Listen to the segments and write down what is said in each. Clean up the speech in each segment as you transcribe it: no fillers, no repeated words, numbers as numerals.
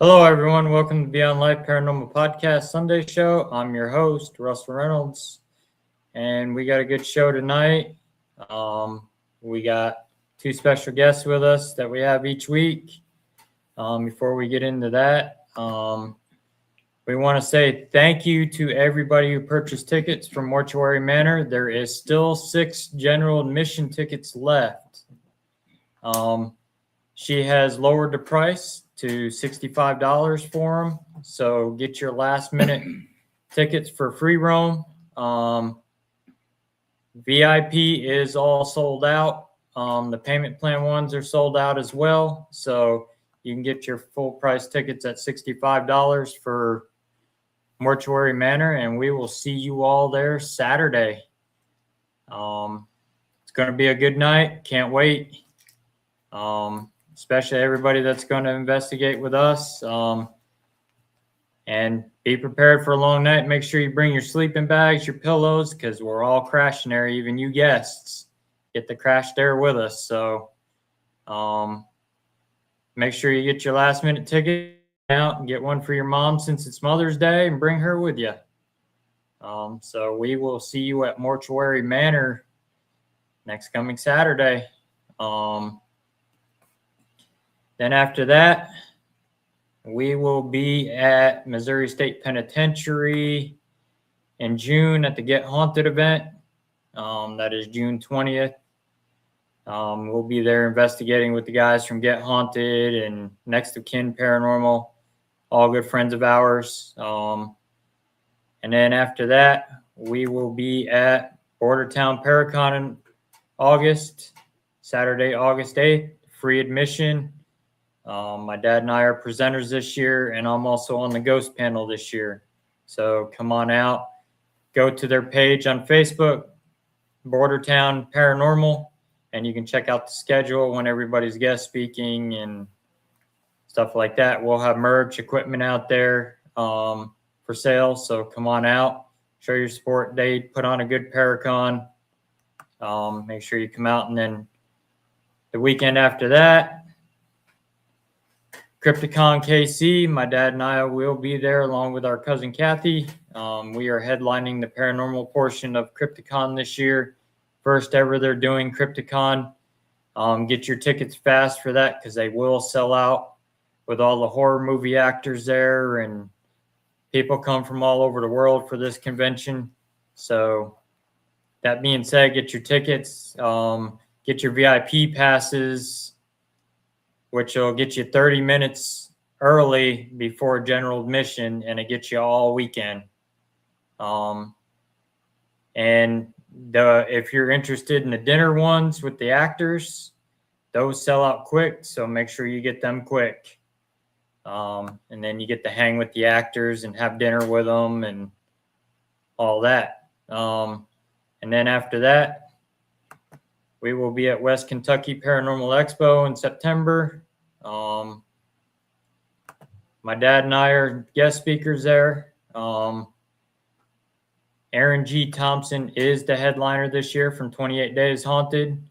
Hello, everyone. Welcome to Beyond Life Paranormal Podcast Sunday Show. I'm your host, Russell Reynolds, and we got a good show tonight. We got two special guests with us that we have each week. Before we get into that, we want to say thank you to everybody who purchased tickets from Mortuary Manor. There is still 6 general admission tickets left. She has lowered the price to $65 for them. So get your last minute tickets for free roam. VIP is all sold out. The payment plan ones are sold out as well. So you can get your full price tickets at $65 for Mortuary Manor, and we will see you all there Saturday. It's going to be a good night. Can't wait. Especially everybody that's going to investigate with us. And be prepared for a long night. Make sure you bring your sleeping bags, your pillows, because we're all crashing there, even you guests. Get the crash there with us. So make sure you get your last minute ticket out and get one for your mom since it's Mother's Day and bring her with you. So we will see you at Mortuary Manor next coming Saturday. Then after that, we will be at Missouri State Penitentiary in June at the Get Haunted event. That is June 20th. We'll be there investigating with the guys from Get Haunted and Next of Kin Paranormal, all good friends of ours. And then after that, we will be at Bordertown Paracon in August, Saturday, August 8th, free admission. My dad and I are presenters this year, and I'm also on the ghost panel this year. So come on out. Go to their page on Facebook, Bordertown Paranormal, and you can check out the schedule when everybody's guest speaking and stuff like that. We'll have merch equipment out there for sale. So come on out, show your support. They put on a good Paracon. Make sure you come out. And then the weekend after that, Crypticon KC, my dad and I will be there along with our cousin Kathy. We are headlining the paranormal portion of Crypticon this year. First ever they're doing Crypticon. Get your tickets fast for that because they will sell out with all the horror movie actors there, and people come from all over the world for this convention. So that being said, get your tickets, get your VIP passes, which will get you 30 minutes early before general admission, and it gets you all weekend. And if you're interested in the dinner ones with the actors, those sell out quick, so make sure you get them quick. And then you get to hang with the actors and have dinner with them and all that. And then after that, we will be at West Kentucky Paranormal Expo in September. My dad and I are guest speakers there. Aaron G. Thompson is the headliner this year from 28 Days Haunted.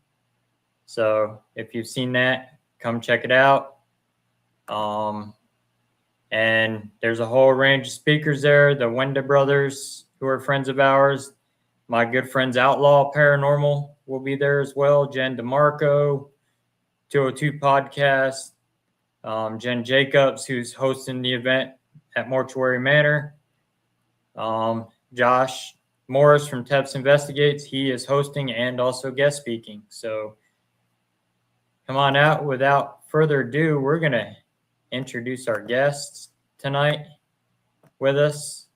So if you've seen that, come check it out. And there's a whole range of speakers there. The Wenda brothers, who are friends of ours. My good friends Outlaw Paranormal will be there as well. Jen DeMarco, 202 Podcast. Jen Jacobs, who's hosting the event at Mortuary Manor. Josh Morris from Teps Investigates. He is hosting and also guest speaking. So come on out. Without further ado, we're going to introduce our guests tonight with us.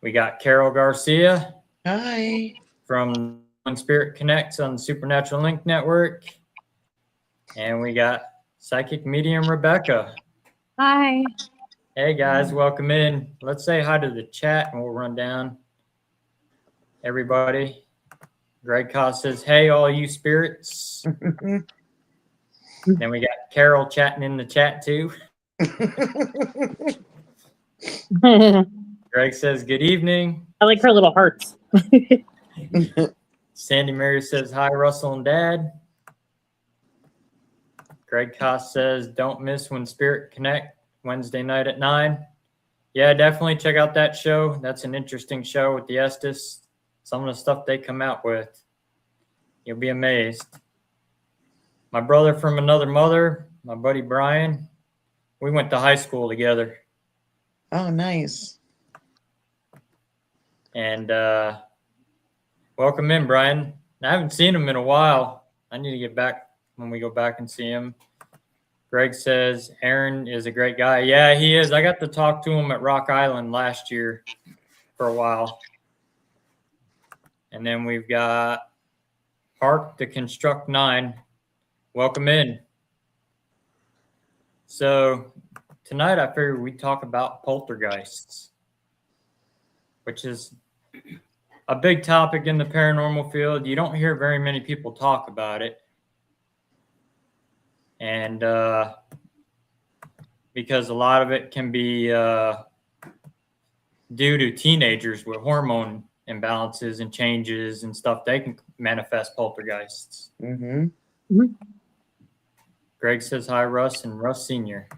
We got Carol Garcia. Hi. From Spirit Connects on the Supernatural Link Network. And we got Psychic Medium Rebecca. Hi. Hey guys, welcome in. Let's say hi to the chat and we'll run down everybody. Greg Koss says, hey, all you spirits. Then we got Carol chatting in the chat too. Greg says, good evening. I like her little hearts. Sandy Mary says, hi, Russell and Dad. Greg Koss says, don't miss when Spirit Connect Wednesday night at 9. Yeah, definitely check out that show. That's an interesting show with the Estes. Some of the stuff they come out with, you'll be amazed. My brother from another mother, my buddy Brian, we went to high school together. Oh, nice. And welcome in, Brian. I haven't seen him in a while. I need to get back when we go back and see him. Greg says Aaron is a great guy. Yeah, he is. I got to talk to him at Rock Island last year for a while. And then we've got Park to Construct 9. Welcome in. So tonight I figured we'd talk about poltergeists, which is a big topic in the paranormal field. You don't hear very many people talk about it. And because a lot of it can be due to teenagers with hormone imbalances and changes and stuff, they can manifest poltergeists. Mm-hmm. Greg says hi, Russ, and Russ Sr.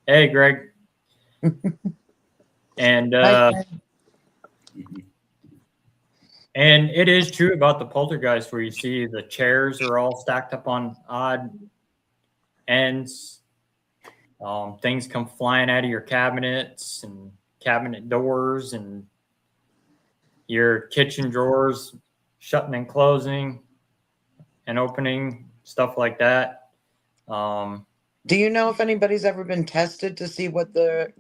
Hey, Greg. And and it is true about the poltergeist where you see the chairs are all stacked up on odd ends. Things come flying out of your cabinets and cabinet doors and your kitchen drawers shutting and closing and opening, stuff like that. Do you know if anybody's ever been tested to see what their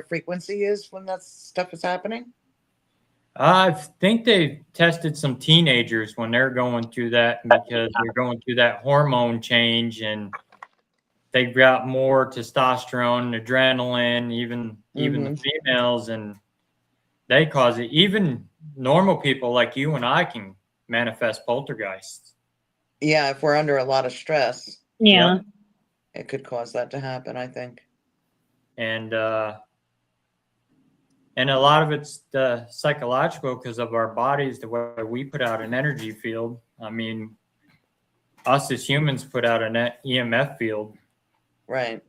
frequency is when that stuff is happening? I think they tested some teenagers when they're going through that because they're going through that hormone change and they've got more testosterone, adrenaline, even the females, and they cause it. Even normal people like you and I can manifest poltergeists. Yeah, if we're under a lot of stress. Yeah. Yep. It could cause that to happen, I think. And a lot of it's psychological because of our bodies, the way we put out an energy field. I mean, us as humans put out an EMF field. Right.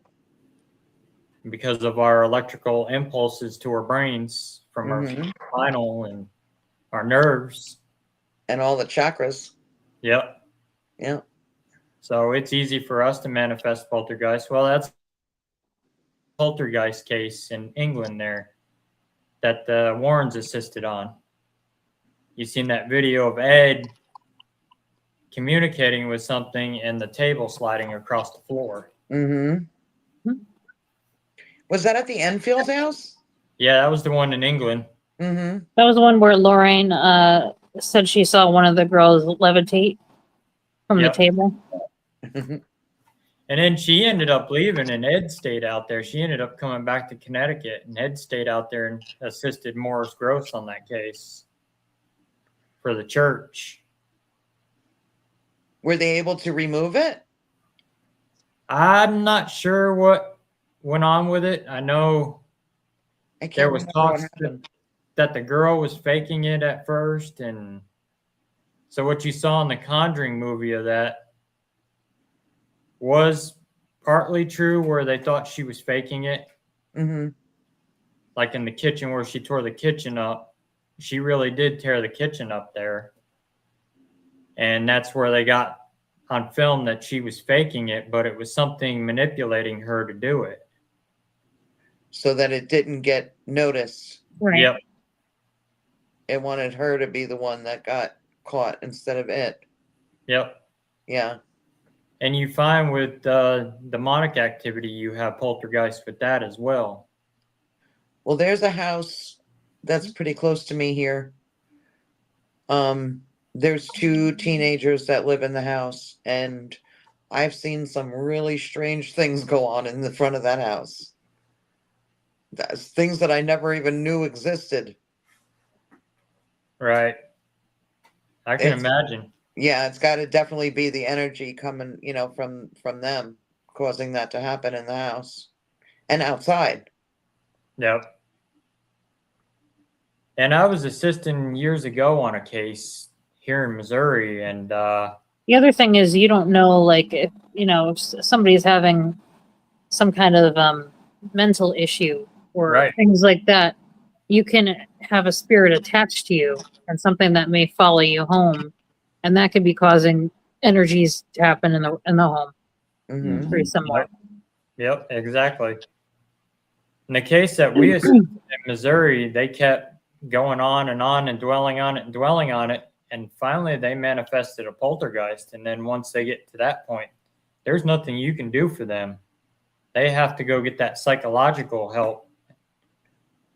Because of our electrical impulses to our brains from our spinal and our nerves. And all the chakras. Yep. Yeah. So it's easy for us to manifest poltergeist. Well, that's a poltergeist case in England there that the Warrens assisted on. You seen that video of Ed communicating with something and the table sliding across the floor. Mm-hmm. Was that at the Enfield house? Yeah, that was the one in England. Mm-hmm. That was the one where Lorraine said she saw one of the girls levitate from the table. And then she ended up leaving and Ed stayed out there. She ended up coming back to Connecticut and Ed stayed out there and assisted Morris Gross on that case for the church. Were they able to remove it? I'm not sure what went on with it. I know there was talks that the girl was faking it at first. And so what you saw in the Conjuring movie of that was partly true where they thought she was faking it. Mm-hmm. Like in the kitchen where she tore the kitchen up. She really did tear the kitchen up there. And that's where they got on film that she was faking it, but it was something manipulating her to do it. So that it didn't get noticed. Right. Yep. It wanted her to be the one that got caught instead of it. Yep. Yeah. And you find with demonic activity, you have poltergeist with that as well. Well, there's a house that's pretty close to me here. There's 2 teenagers that live in the house, and I've seen some really strange things go on in the front of that house. That's things that I never even knew existed. Right. I can imagine. Yeah, it's got to definitely be the energy coming, from them causing that to happen in the house and outside. Yep. And I was assisting years ago on a case here in Missouri, and The other thing is you don't know, like, if somebody's having some kind of mental issue or Right. things like that, you can have a spirit attached to you and something that may follow you home, and that could be causing energies to happen in the home. Hmm. Pretty similar. Yep, exactly. In the case that we assessed in Missouri, they kept going on and dwelling on it and dwelling on it. And finally, they manifested a poltergeist. And then once they get to that point, there's nothing you can do for them. They have to go get that psychological help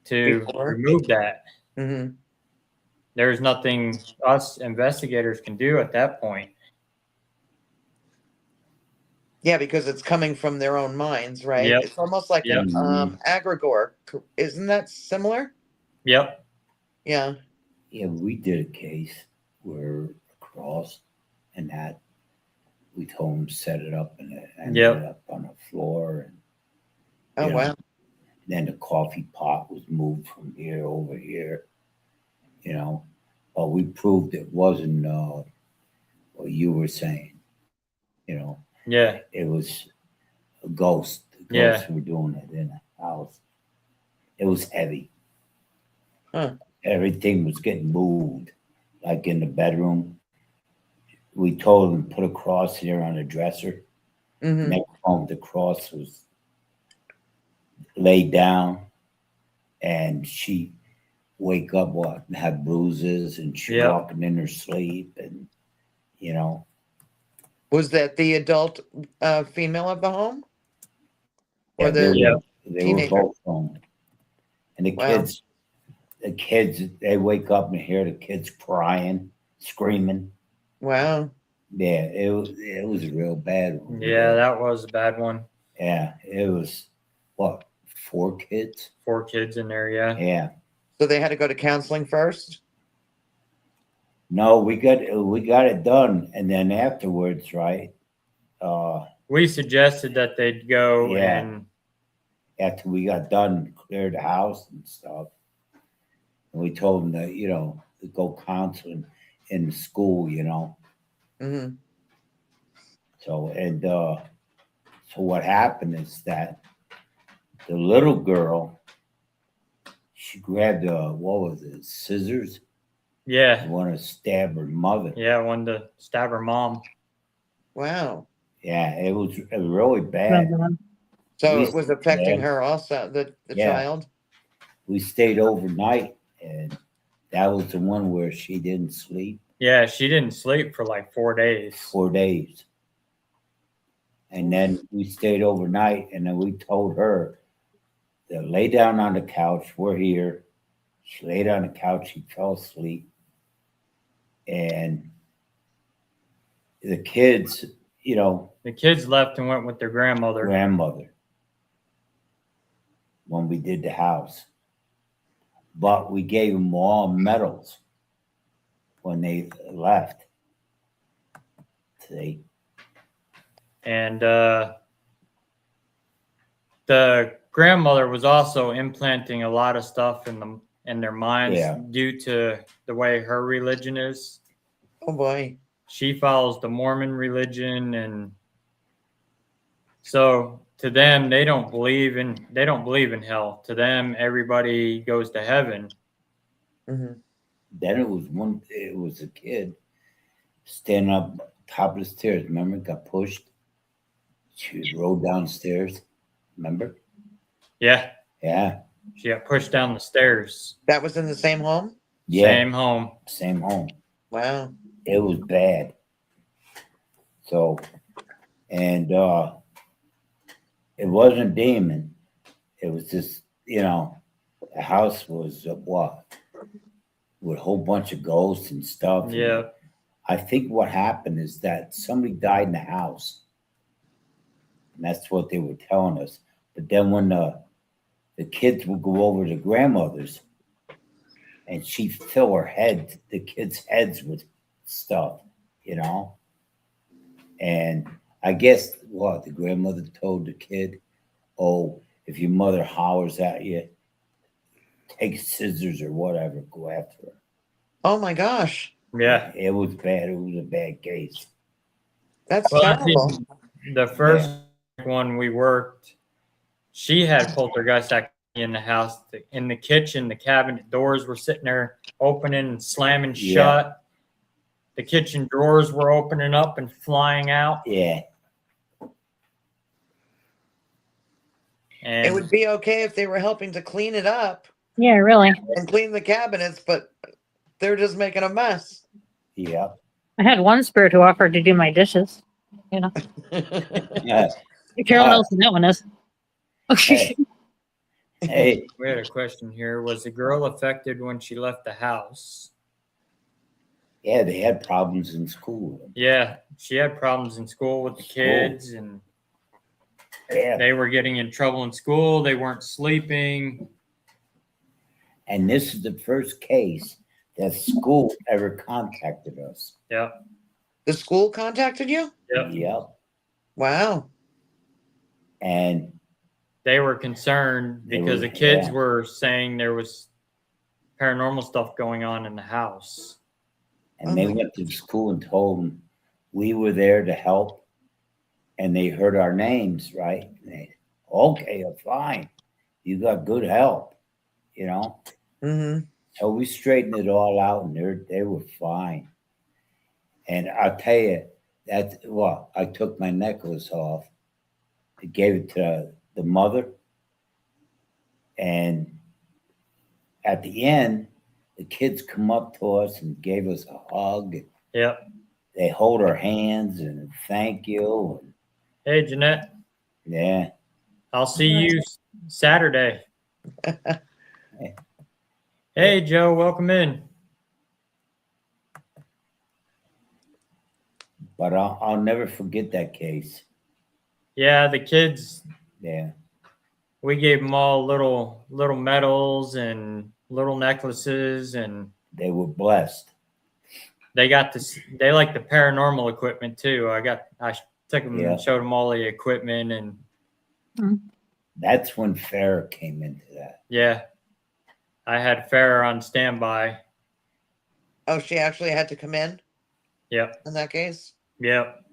to Before. remove that. Hmm. There's nothing us investigators can do at that point. Yeah, because it's coming from their own minds, right? Yep. It's almost like Yep. an egregore. Isn't that similar? Yep. Yeah. Yeah, we did a case where across and that we told him set it up and it ended Yep. up on the floor, and Oh, Yeah. wow. then the coffee pot was moved from here over here, but we proved it wasn't what you were saying, Yeah. it was a ghost. The Yeah. ghosts were doing it in the house. It was heavy. Huh. Everything was getting moved, like in the bedroom. We told him put a cross here on the dresser. Hmm. Next home, the cross was laid down, and she wake up and have bruises, and she Yep. walking in her sleep, and Was that the adult female of the home? yeah, Or the they were teenager? both home. And Wow. the kids, they wake up and hear the kids crying, screaming. Wow. Yeah, it was a real bad one. Yeah, that was a bad one. Yeah, it was what, 4 kids? 4 kids in there. Yeah. Yeah. So they had to go to counseling first? No, we got it done, and then afterwards, right? We suggested that they'd go Yeah. and After we got done, clear the house and stuff, and we told them that to go counseling in the school, Hmm. So so what happened is that the little girl, she grabbed what was it, scissors, yeah, and wanted to stab her mother. yeah, wanted to stab her mom. Wow. Yeah, it was really bad. So We- it was affecting yeah. her also, the Yeah. child? We stayed overnight, and that was the one where she didn't sleep Yeah, she didn't sleep for like 4 days. 4 days. And then we stayed overnight, and then we told her to lay down on the couch. We're here. She laid on the couch. She fell asleep. And the kids, The kids left and went with their grandmother. grandmother, when we did the house. But we gave them all medals when they left. See? And the grandmother was also implanting a lot of stuff in their minds Yeah. due to the way her religion is. Oh, boy. She follows the Mormon religion, and so to them they don't believe in hell. To them, everybody goes to heaven. Hmm. Then it was a kid standing up top of the stairs. Remember, got pushed. She rode downstairs. Remember? Yeah, Yeah. she got pushed down the stairs. That was in the same home? Yeah. Same home. Same home. Wow. It was bad. So, and it wasn't a demon. It was just, the house was what? With a whole bunch of ghosts and stuff. Yeah. I think what happened is that somebody died in the house. And that's what they were telling us. But then when the kids would go over to grandmother's, and she'd fill the kids' heads with stuff, And I guess the grandmother told the kid, oh, if your mother hollers at you, take scissors or whatever, go after her. Oh, my gosh. Yeah. It was bad. It was a bad case. That's Well, I terrible. think the first one we worked, she had poltergeist activity in the house. In the kitchen, the cabinet doors were sitting there opening and slamming Yeah. shut. The kitchen drawers were opening up and flying out. Yeah. And It would be okay if they were helping to clean it up Yeah, really. and clean the cabinets, but they're just making a mess. Yep. I had one spirit who offered to do my dishes. You know, Yeah. Carol knows who that one is. Hey. Hey. we had a question here. Was the girl affected when she left the house? Yeah, they had problems in school. Yeah, she had problems in school with the kids, and Yeah. they were getting in trouble in school. They weren't sleeping. And this is the first case that school ever contacted us. Yep. The school contacted you? Yep. Wow. And They were concerned They because were- the kids yeah. were saying there was paranormal stuff going on in the house. and they Oh my went to the school and told them we were there to help. And they heard our names, right? And they, okay, fine. You got good help, you know? Mm-hmm. So we straightened it all out, and they were fine. And I'll tell you that. Well, I took my necklace off, I gave it to the mother, and at the end, the kids come up to us and gave us a hug. Yep. They hold our hands and thank you. And Hey, Jeanette, yeah, I'll see you Saturday. Hey, Joe, welcome in. but I'll never forget that case. Yeah, the kids, Yeah, we gave them all little medals and little necklaces, and they were blessed. they got to they like the paranormal equipment too. I took them Yeah. and showed them all the equipment, and That's when Farrah came into that. yeah, I had Farrah on standby. Oh, she actually had to come in Yep. in that case? Yep.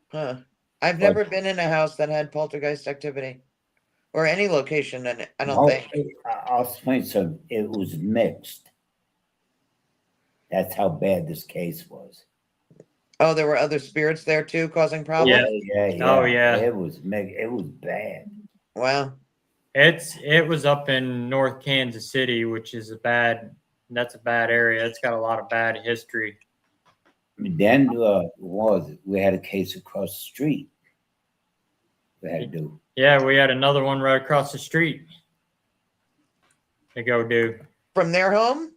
Huh. I've But- never been in a house that had poltergeist activity or any location in it, I don't No, think. I'll explain something. It was mixed. That's how bad this case was. Oh, there were other spirits there too causing problems? Yeah. Yeah. Oh, yeah. It was mixed. It was bad. Wow. It was up in North Kansas City, which is that's a bad area. It's got a lot of bad history. Then we had a case across the street. We had to do. Yeah, we had another one right across the street to go do. From their home?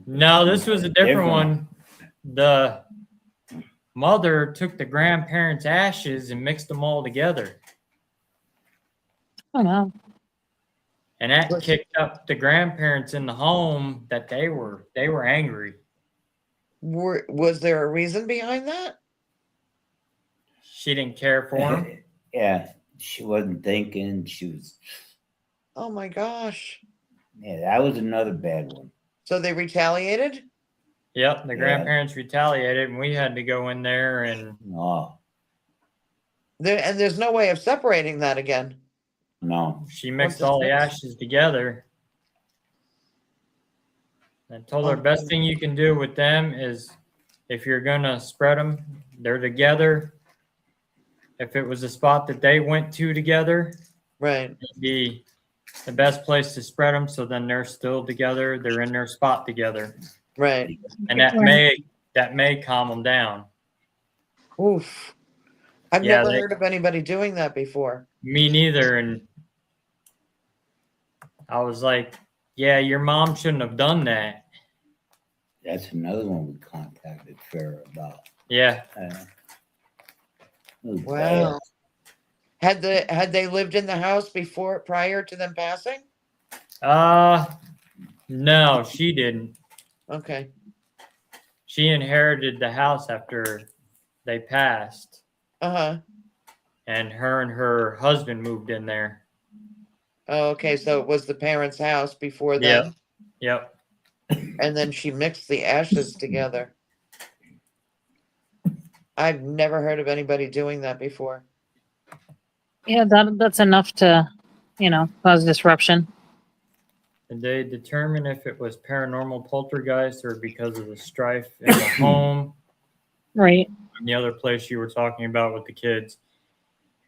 No, this was a different Different. one. The mother took the grandparents' ashes and mixed them all together. Oh no. And that kicked up the grandparents in the home that they were angry. Was there a reason behind that? She didn't care for them. Yeah, she wasn't thinking. She was. Oh my gosh. Yeah, that was another bad one. So they retaliated? Yep, the Yeah. grandparents retaliated, and we had to go in there, and Oh And there's no way of separating that again. no. she mixed Once all the it's mixed. ashes together. I told her best thing you can do with them is if you're gonna spread them, they're together. If it was a spot that they went to together, Right. it'd be the best place to spread them. So then they're still together. They're in their spot together, Right. and that may calm them down. Oof. I've Yeah, never they- heard of anybody doing that before. Me neither. And I was like, yeah, your mom shouldn't have done that. That's another one we contacted Farrah about. Yeah. It was Wow. bad. Had they lived in the house prior to them passing? No, she didn't. Okay. She inherited the house after they passed, Uh-huh. and her husband moved in there. Oh, okay, so it was the parents' house before then, Yep. and then she mixed the ashes together. I've never heard of anybody doing that before. Yeah, that's enough to, cause disruption. Did they determine if it was paranormal poltergeist or because of the strife in the home? Right. And the other place you were talking about with the kids.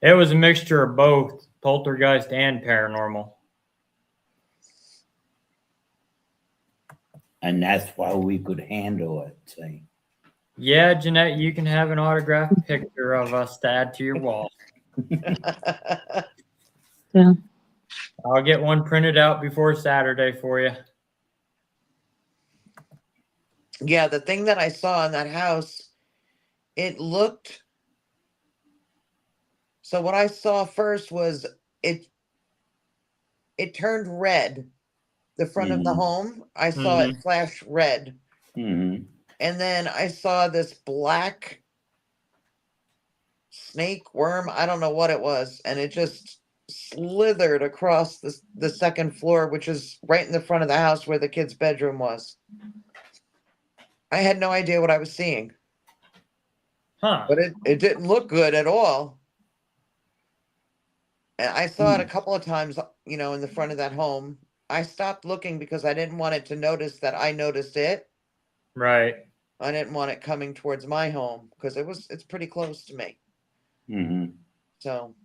It was a mixture of both poltergeist and paranormal. And that's why we could handle it. See? Yeah, Jeanette, you can have an autographed picture of us to add to your wall. Yeah. I'll get one printed out before Saturday for you. Yeah, the thing that I saw in that house, it looked. So what I saw first was it. It turned red. The front of the Mhm. home, I saw it flash red, Mm-hmm. and then I saw this black snake worm. I don't know what it was, and it just slithered across the second floor, which is right in the front of the house where the kid's bedroom was. I had no idea what I was seeing, Huh. but it didn't look good at all. And I saw it a couple of times, in the front of that home. I stopped looking because I didn't want it to notice that I noticed it. Right. I didn't want it coming towards my home because it's pretty close to me. Mm-hmm. So,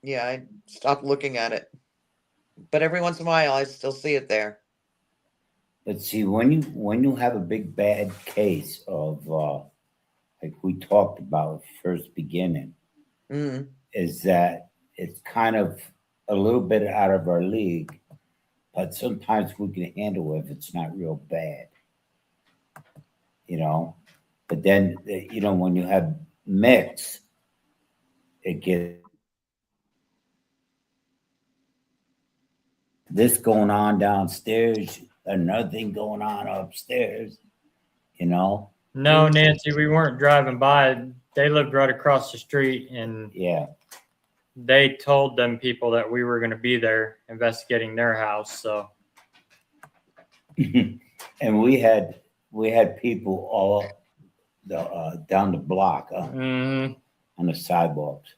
yeah, I stopped looking at it. But every once in a while, I still see it there. But see, when you have a big bad case of like we talked about first beginning, Mm. is that it's kind of a little bit out of our league, but sometimes we can handle it if it's not real bad, you know. But then when you have mix, it gets this going on downstairs, another thing going on upstairs, you know. No, Nancy, we weren't driving by. They lived right across the street, and Yeah. they told them people that we were going to be there investigating their house. So, And we had people all down the block on the sidewalks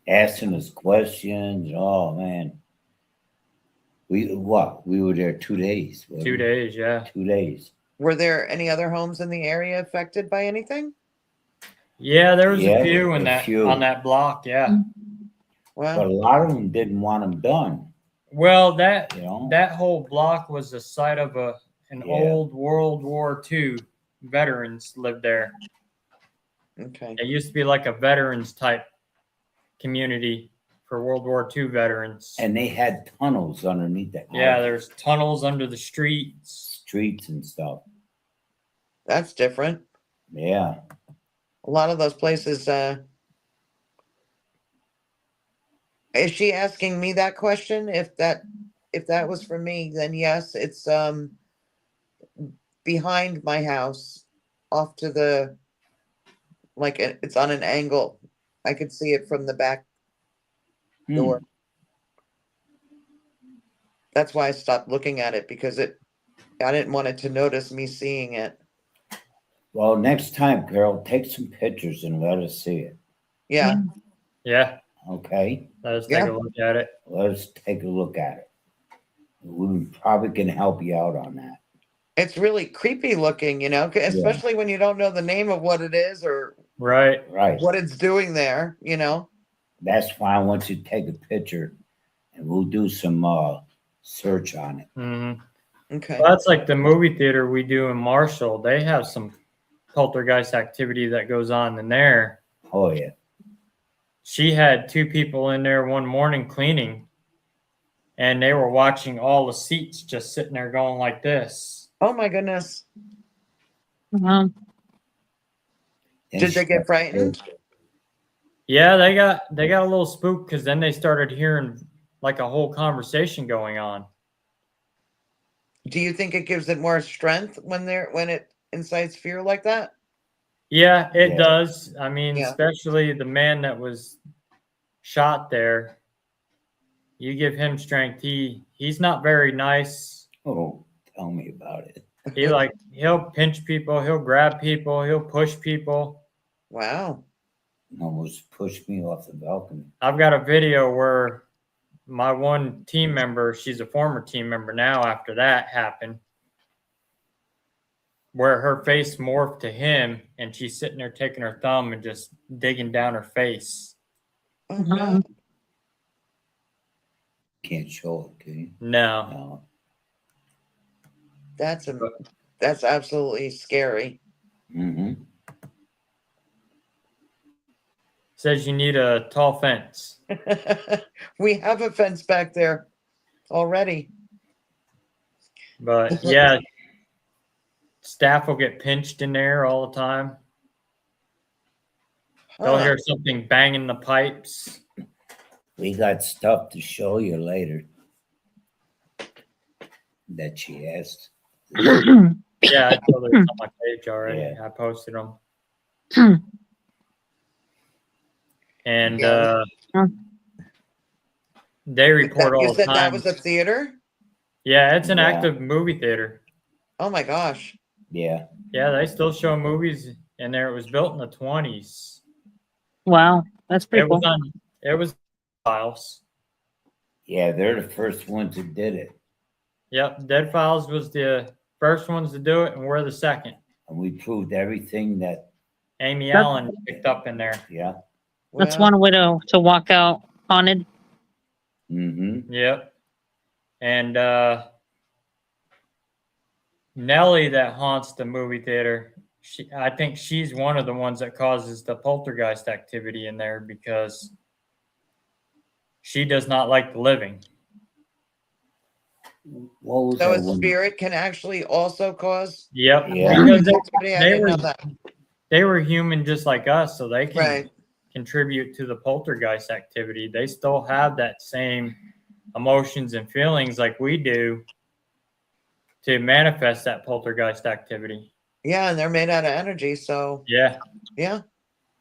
asking us questions. Oh man, we were there 2 days. wasn't 2 we? days, yeah. 2 days. Were there any other homes in the area affected by anything? Yeah, there was Yeah, a few a on that block, yeah. Well, But a lot of them didn't want them done. Well, that You know. that whole block was the site of an Yeah. old World War II veterans lived there. okay. It used to be like a veterans type community for World War II veterans. And they had tunnels underneath that. Yeah, there's tunnels under the streets. Streets and stuff. That's different. Yeah. A lot of those places, is she asking me that question? If that was for me, then yes, it's behind my house, off to the it's on an angle. I could see it from the back door. That's why I stopped looking at it, because I didn't want it to notice me seeing it. Well, next time, Carol, take some pictures and let us see it. Yeah. Yeah, Okay? let us take a look at it. Let us take a look at it. We probably can help you out on that. It's really creepy looking, especially when you don't know the name of what it is or Right. what it's doing there, That's why I want you to take a picture and we'll do some search on it. Mm-hmm. Okay. Well, that's like the movie theater we do in Marshall. They have some poltergeist activity that goes on in there. Oh, yeah. She had 2 people in there one morning cleaning, and they were watching all the seats just sitting there going like this. Oh my goodness. Um, Did they get frightened? Yeah, they got a little spooked because then they started hearing like a whole conversation going on. Do you think it gives it more strength when it incites fear like that? Yeah, it Yeah. does. I mean, Yeah. especially the man that was shot there. You give him strength. He's not very nice. Oh, tell me about it. He'll pinch people, he'll grab people, he'll push people. Wow. almost pushed me off the balcony. I've got a video where my one team member, she's a former team member now after that happened, where her face morphed to him and she's sitting there taking her thumb and just digging down her face. Oh, no. Can't show it, can you? No. No. That's absolutely scary. Mm-hmm. Says you need a tall fence. We have a fence back there already. But yeah, staff will get pinched in there all the time. They'll Huh. hear something banging the pipes. We got stuff to show you later that she asked. Yeah, I told her it's on my page already. Yeah. I posted them. And Yeah. they report all You the said that time. was a theater? Yeah, it's an Yeah. active movie theater. Oh my gosh. Yeah. Yeah, they still show movies in there. It was built in the 20s. Wow, that's pretty cool. It was Files. Yeah, they're the first ones that did it. Yep, Dead Files was the first ones to do it, and we're the second. And we proved everything that, Amy Allen picked up in there. yeah. That's Well, one way to walk out haunted. Mm-hmm. Yep. And Nellie that haunts the movie theater, I think she's one of the ones that causes the poltergeist activity in there because she does not like the living. What was so that a one? spirit can actually also cause. Yep. Yeah. Because I they didn't know were that. they were human just like us, so they can Right. contribute to the poltergeist activity. They still have that same emotions and feelings like we do to manifest that poltergeist activity. Yeah, and they're made out of energy. So Yeah. yeah.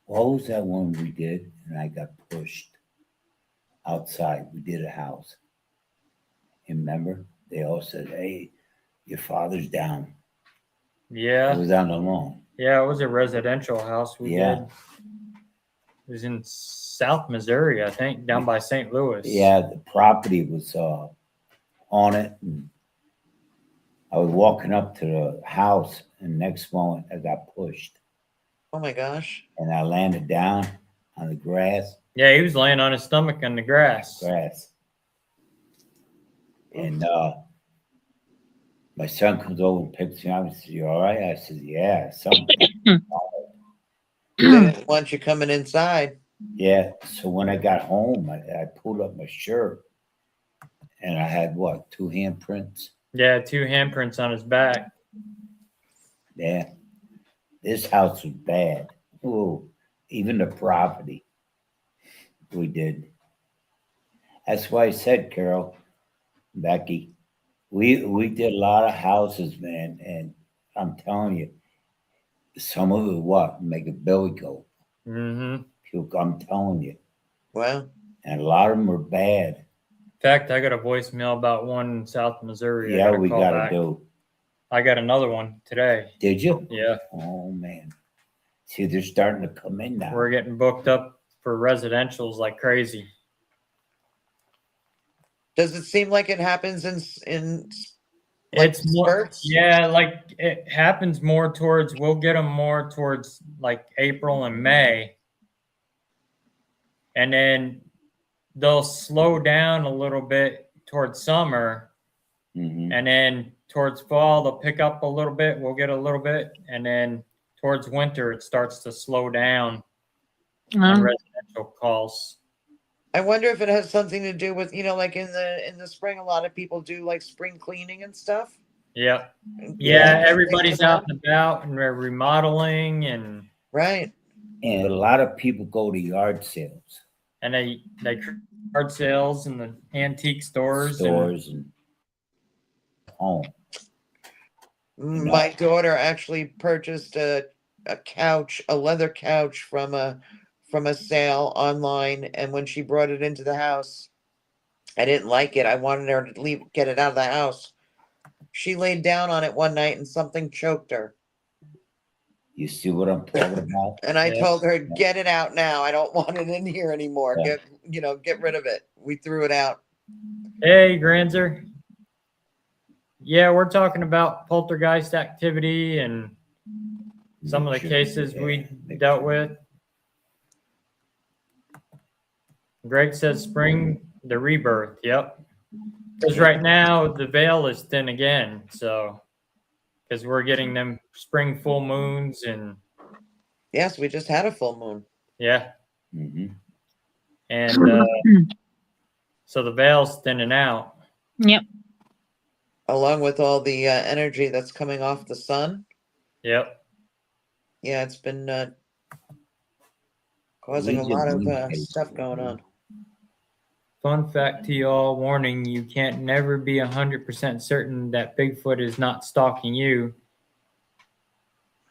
What was that one we did? And I got pushed outside. We did a house. You remember? They all said, "Hey, your father's down." It Yeah. was on the lawn. Yeah. It was a residential house we Yeah. did. It was in South Missouri, I think, down by St. Louis. Yeah, the property was on it. And I was walking up to the house, and next moment I got pushed. Oh my gosh. And I landed down on the grass. Yeah, he was laying on his stomach in the grass. And my son comes over and picks me up and says, "You all right?" I said, "Yeah, something." They didn't want you coming inside. Yeah. So when I got home, I pulled up my shirt and I had what, 2 handprints? Yeah, 2 handprints on his back. Yeah. This house was bad. Ooh, even the property we did. That's why I said, Carol, Becky, we did a lot of houses, man, and I'm telling you, some of it what make a belly go. Mm-hmm. I'm telling you, Well, and a lot of them were bad. In fact, I got a voicemail about one in South Missouri. Yeah, I we call got to back. do. I got another one today. Did you? Yeah, Oh man, see, they're starting to come in now. we're getting booked up for residentials like crazy. does it seem like it happens in like It's more, spurts? yeah, like it happens more towards. We'll get them more towards like April and May, and then they'll slow down a little bit towards summer, Mhm. and then towards fall they'll pick up a little bit. We'll get a little bit, and then towards winter it starts to slow down on residential calls. I wonder if it has something to do with, like in the spring, a lot of people do like spring cleaning and stuff. Yep. Yeah, Yeah, everybody's out and about and they're remodeling and Right. And a lot of people go to yard sales, they yard sales and the antique stores. and home. My daughter actually purchased a couch, a leather couch from a sale online, and when she brought it into the house, I didn't like it. I wanted her to get it out of the house. She laid down on it one night and something choked her. You see what I'm talking about? And I Yeah. told her, get it out now. I don't want it in here anymore. Yeah. Get rid of it. We threw it out. Hey, Granzer. Yeah, we're talking about poltergeist activity and some of the cases we dealt with. Greg says spring, the rebirth. Yep. Because right now the veil is thin again. So, because we're getting them spring full moons and Yes, we just had a full moon. yeah. Hmm. And so the veil's thinning out. Yep. Along with all the energy that's coming off the sun. Yep. Yeah, it's been causing a lot of stuff going on. Fun fact to y'all, warning, you can't never be 100% certain that Bigfoot is not stalking you.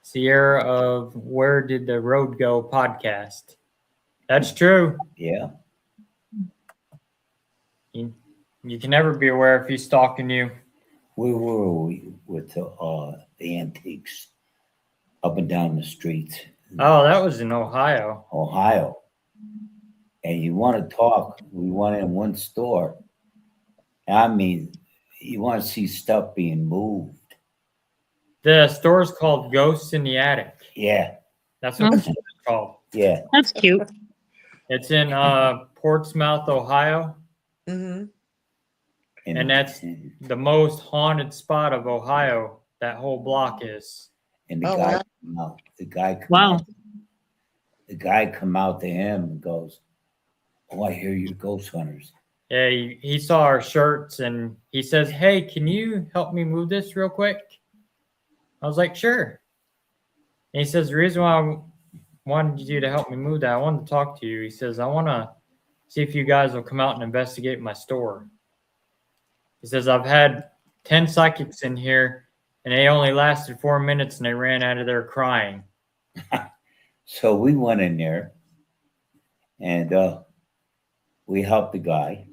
Sierra of Where Did the Road Go podcast. That's true. Yeah. You can never be aware if he's stalking you. Where were we with the antiques up and down the streets? Oh, that was in Ohio. Ohio. And you want to talk, we went in one store. I mean, you want to see stuff being moved. The store's called Ghosts in the Attic. Yeah, That's what the store is called. yeah. That's cute. It's in Portsmouth, Ohio. Hmm. And that's the most haunted spot of Ohio. That whole block is. And the Oh, guy, wow. come out, the guy, come Wow. out, the guy come out to him and goes, "Oh, I hear you're ghost hunters." Yeah, he saw our shirts and he says, "Hey, can you help me move this real quick?" I was like, "Sure." And he says, "The reason why I wanted you to help me move that, I wanted to talk to you." He says, "I want to see if you guys will come out and investigate my store." He says, "I've had 10 psychics in here and they only lasted 4 minutes and they ran out of there crying." So we went in there and we helped the guy.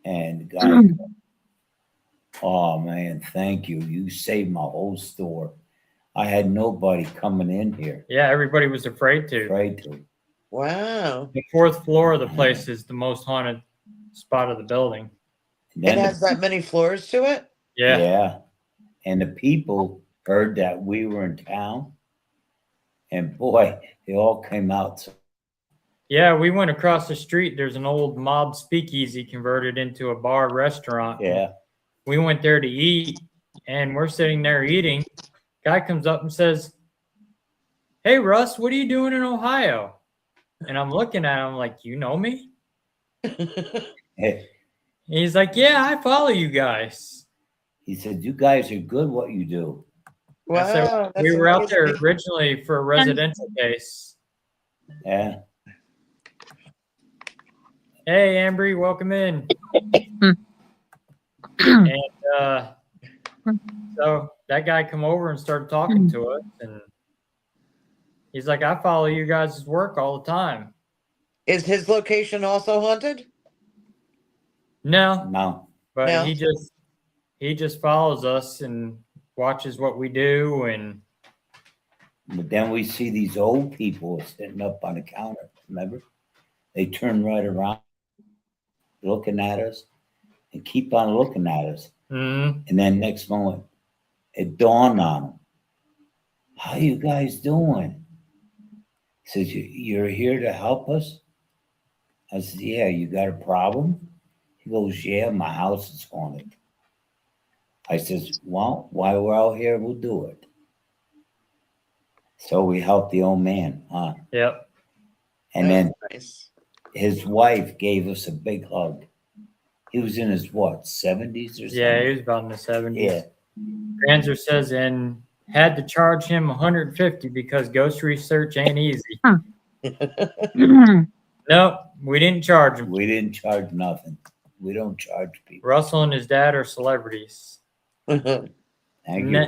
And the guy, "Oh man, thank you. You saved my whole store. I had nobody coming in here. Yeah, everybody was afraid to. Afraid to." Wow. The 4th floor of the place is the most haunted spot of the building. And It then has that many floors to it? Yeah. yeah. And the people heard that we were in town. And boy, they all came out. Yeah, we went across the street. There's an old mob speakeasy converted into a bar restaurant. Yeah. We went there to eat and we're sitting there eating. Guy comes up and says, "Hey, Russ, what are you doing in Ohio?" And I'm looking at him like, "You know me?" Hey, And he's like, "Yeah, I follow you guys." he said, "You guys are good what you do." I said, Wow. "We that's were out there amazing. originally for a residential case." Yeah. Hey, Ambry, welcome in. And so that guy come over and started talking to us, and he's like, "I follow you guys' work all the time." Is his location also haunted? No, No. but No. he just follows us and watches what we do, and But then we see these old people sitting up on the counter. Remember? They turn right around, looking at us, and keep on looking at us. mm, And then next moment, it dawned on them. "How you guys doing?" He says, "You're here to help us?" I said, "Yeah, you got a problem?" He goes, "Yeah, my house is haunted." I says, "Well, while we're out here, we'll do it." So we helped the old man, huh? yep. And then Nice. his wife gave us a big hug. He was in his what, 70s or something? Yeah, he was about in the 70s. Yeah. Granzer says, and had to charge him 150 because ghost research ain't easy. Nope, we didn't charge him. We didn't charge nothing. We don't charge people. Russell and his dad are celebrities. Thank you.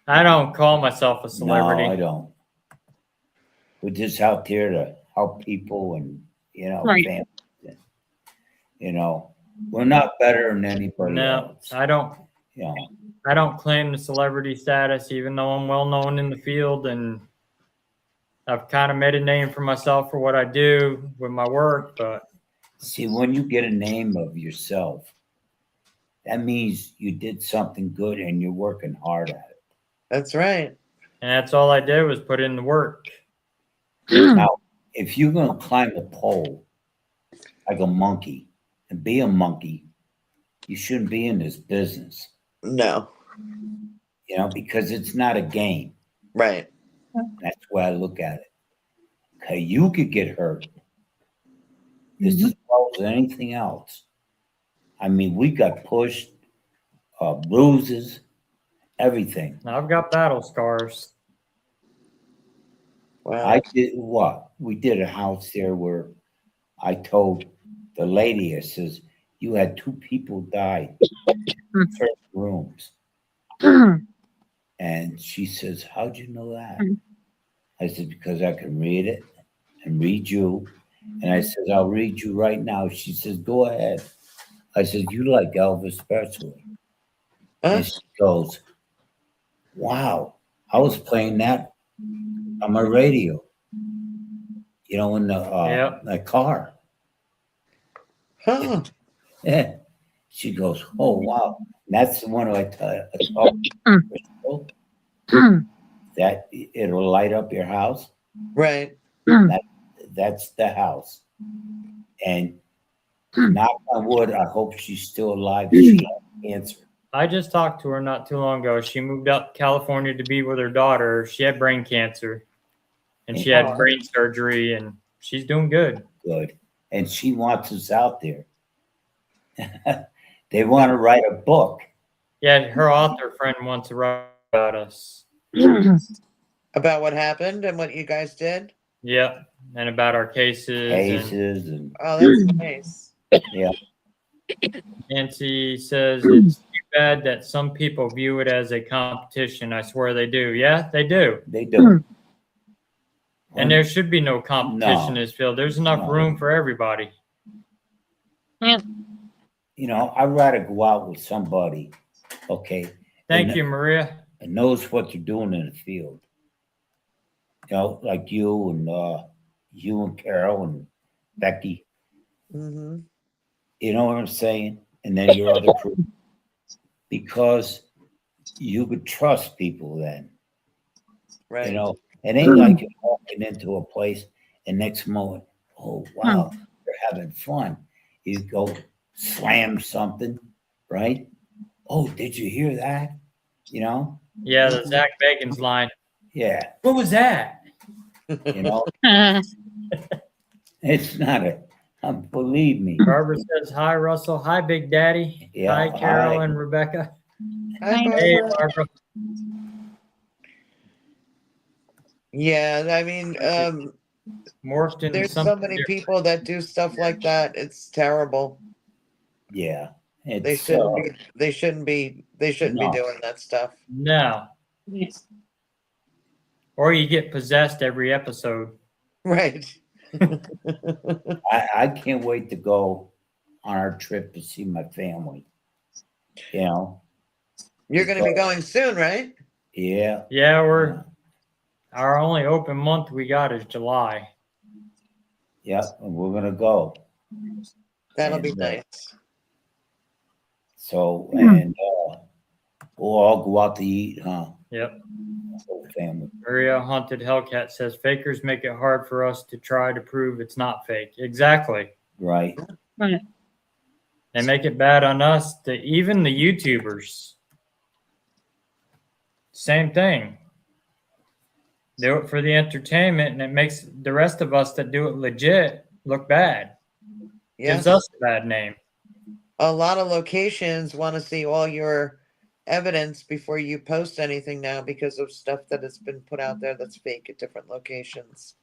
I don't call myself a celebrity. No, I don't. We're just out there to help people and, Right. families. We're not better than anybody No, else. I don't. You know, I don't claim the celebrity status, even though I'm well known in the field, and I've kind of made a name for myself for what I do with my work. But See, when you get a name of yourself, that means you did something good and you're working hard at it. That's right. and that's all I did was put in the work. Now, if you're going to climb a pole like a monkey and be a monkey, you shouldn't be in this business, No. because it's not a game. Right. That's the way I look at it. Okay, you could get hurt just as well as anything else. I mean, we got pushed, bruises, everything. I've got battle scars. Wow. I did what? We did a house there where I told the lady, I says, you had 2 people die in certain rooms. And she says, how'd you know that? I said, because I can read it and read you. And I said, I'll read you right now. She says, go ahead. I said, you like Elvis Presley? Huh? And she goes, wow, I was playing that on my radio, in the car. Huh. Yeah. She goes, oh, wow. And that's the one I talked that it'll light up your house. Right. That's the house. And knock on wood, I hope she's still alive. She had cancer. I just talked to her not too long ago. She moved out to California to be with her daughter. She had brain cancer, and she had brain surgery, and she's doing good. Good. And she wants us out there. They want to write a book. Yeah, her author friend wants to write about us. About what happened and what you guys did? Yep, and about our cases. And Oh, that's nice. yeah. Nancy says it's too bad that some people view it as a competition. I swear they do. Yeah, they do. They do. And there should be no competition in this field. There's enough room for everybody. Yeah. I'd rather go out with somebody, okay. Thank you, Maria. And knows what they're doing in the field. Like you and Carol and Becky. Mm-hmm. You know what I'm saying? And then your other crew. Because you could trust people then. Right. It ain't like you're walking into a place and next moment, oh wow, they're having fun. You go slam something, right? Oh, did you hear that? Yeah, the Zach Bagans line. Yeah. What was that? It's not believe me. Barbara says, hi, Russell. Hi, Big Daddy. Yeah, hi, Carol hi. and Rebecca. Hi, Hey, Barbara. Barbara. Yeah, I mean, Morphed into there's so something many different. people that do stuff like that. It's terrible. Yeah. They shouldn't be. They shouldn't be No. doing that stuff. No. Or you get possessed every episode. Right. I can't wait to go on our trip to see my family. You're going to be going soon, right? Yeah. Yeah, our only open month we got is July. Yeah, and we're gonna go. That'll be And, nice. So, and we'll all go out to eat, huh? Yep. Whole family. Maria Haunted Hellcat says fakers make it hard for us to try to prove it's not fake. Exactly. Right. Right. They make it bad on us. Even the YouTubers. Same thing. Do it for the entertainment, and it makes the rest of us that do it legit look bad. Yeah. Gives us a bad name. A lot of locations want to see all your evidence before you post anything now because of stuff that has been put out there that's fake at different locations.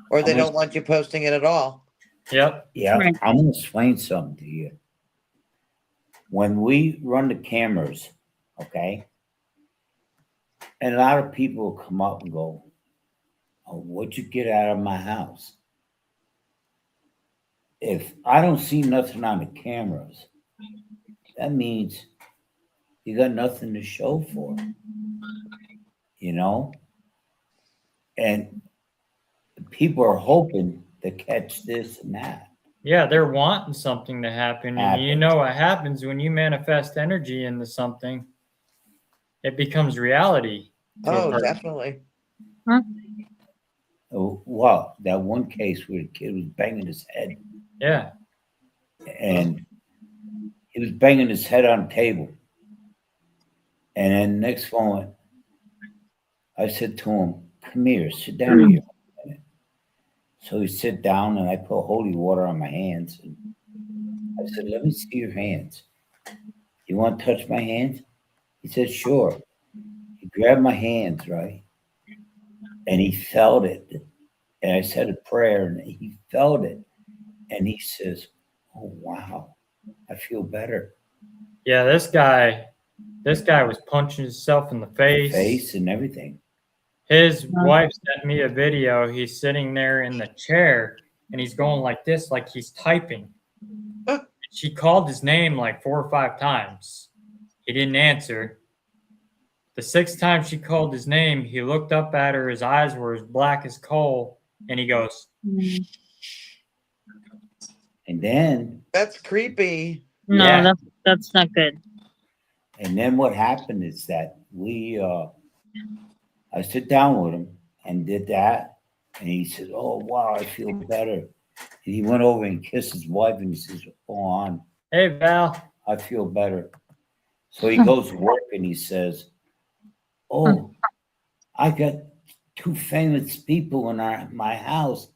Or they don't want you posting it at all. Yep. Yeah, Right. I'm gonna explain something to you. When we run the cameras, okay, and a lot of people will come up and go, oh, what'd you get out of my house? If I don't see nothing on the cameras, that means, You got nothing to show for it, you know? And people are hoping to catch this and that. Yeah, they're wanting something to happen. And you Happen. know what happens when you manifest energy into something, it becomes reality to a Oh, person. definitely. Oh, wow, that one case where the kid was banging his head, Yeah. and he was banging his head on the table. And then next moment, I said to him, "Come here, sit down here." So he sit down, and I put holy water on my hands. And I said, "Let me see your hands. You want to touch my hands?" He said, "Sure." He grabbed my hands, right? And he felt it. And I said a prayer, and he felt it. And he says, "Oh, wow, I feel better." Yeah, this guy was punching himself in the face. Face and everything. His wife sent me a video. He's sitting there in the chair and he's going like this, like he's typing. She called his name like 4 or 5 times. He didn't answer. The 6th time she called his name, he looked up at her. His eyes were as black as coal. And he goes, And then That's creepy. No, Yeah. that's not good. what happened is that I sit down with him and did that, and he said, "Oh wow, I feel better." And he went over and kissed his wife, and he says, "Go on, hey, Val. I feel better." So he goes to work and he says, "Oh, I got 2 famous people in my house,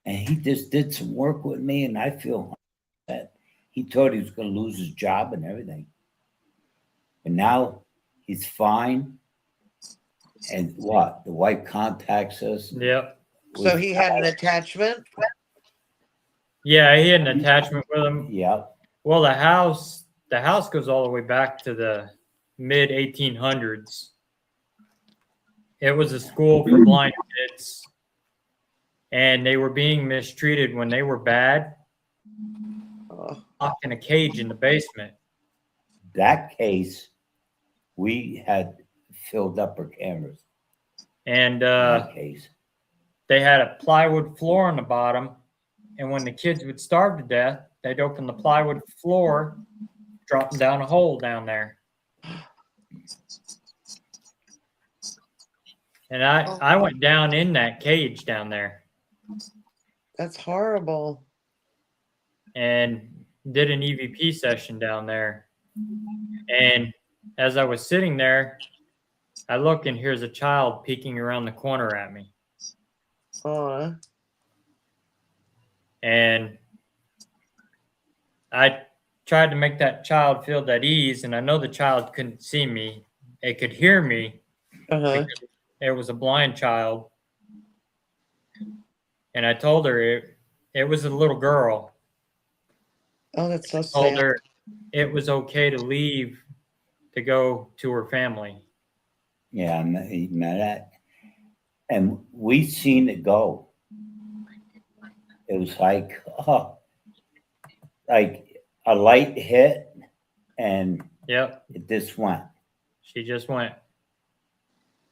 and he just did some work with me, and I feel that he thought he was going to lose his job and everything, but now he's fine." And what? The wife contacts us. Yep. So he had an attachment? Yeah, he had an attachment with him. Yep. Well, the house goes all the way back to the mid 1800s. It was a school for blind kids, and they were being mistreated when they were bad, Oh, locked in a cage in the basement. That case, we had filled up our cameras. And That case. they had a plywood floor on the bottom, and when the kids would starve to death, they'd open the plywood floor, drop them down a hole down there. And I went down in that cage down there that's horrible. and did an EVP session down there. And as I was sitting there, I look and here's a child peeking around the corner at me. Oh, And I tried to make that child feel at ease, and I know the child couldn't see me. It could hear me. uh-huh. It was a blind child. And I told her it was a little girl. Oh, that's so Told sad. her it was okay to leave to go to her family. Yeah, that. And we seen it go. It was like, like a light hit, and Yep, it just went. she just went.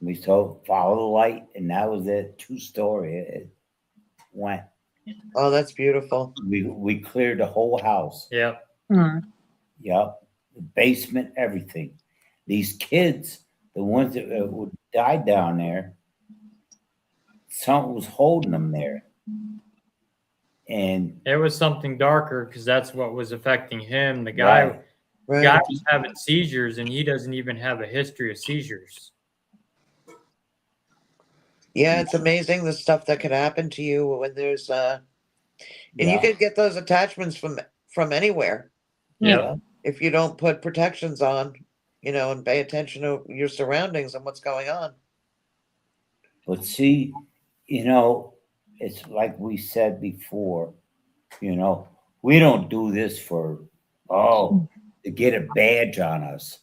We saw follow the light, and that was it. True story. It went. Oh, that's beautiful. We cleared the whole house. Yep. Yep. The basement, everything. These kids, the ones that died down there, something was holding them there. And It was something darker because that's what was affecting him. The guy, right, Right. guy was having seizures, and he doesn't even have a history of seizures. Yeah, it's amazing the stuff that could happen to you when there's and you yeah, could get those attachments from anywhere Yep. if you don't put protections on, and pay attention to your surroundings and what's going on. But see, it's like we said before, we don't do this for, to get a badge on us,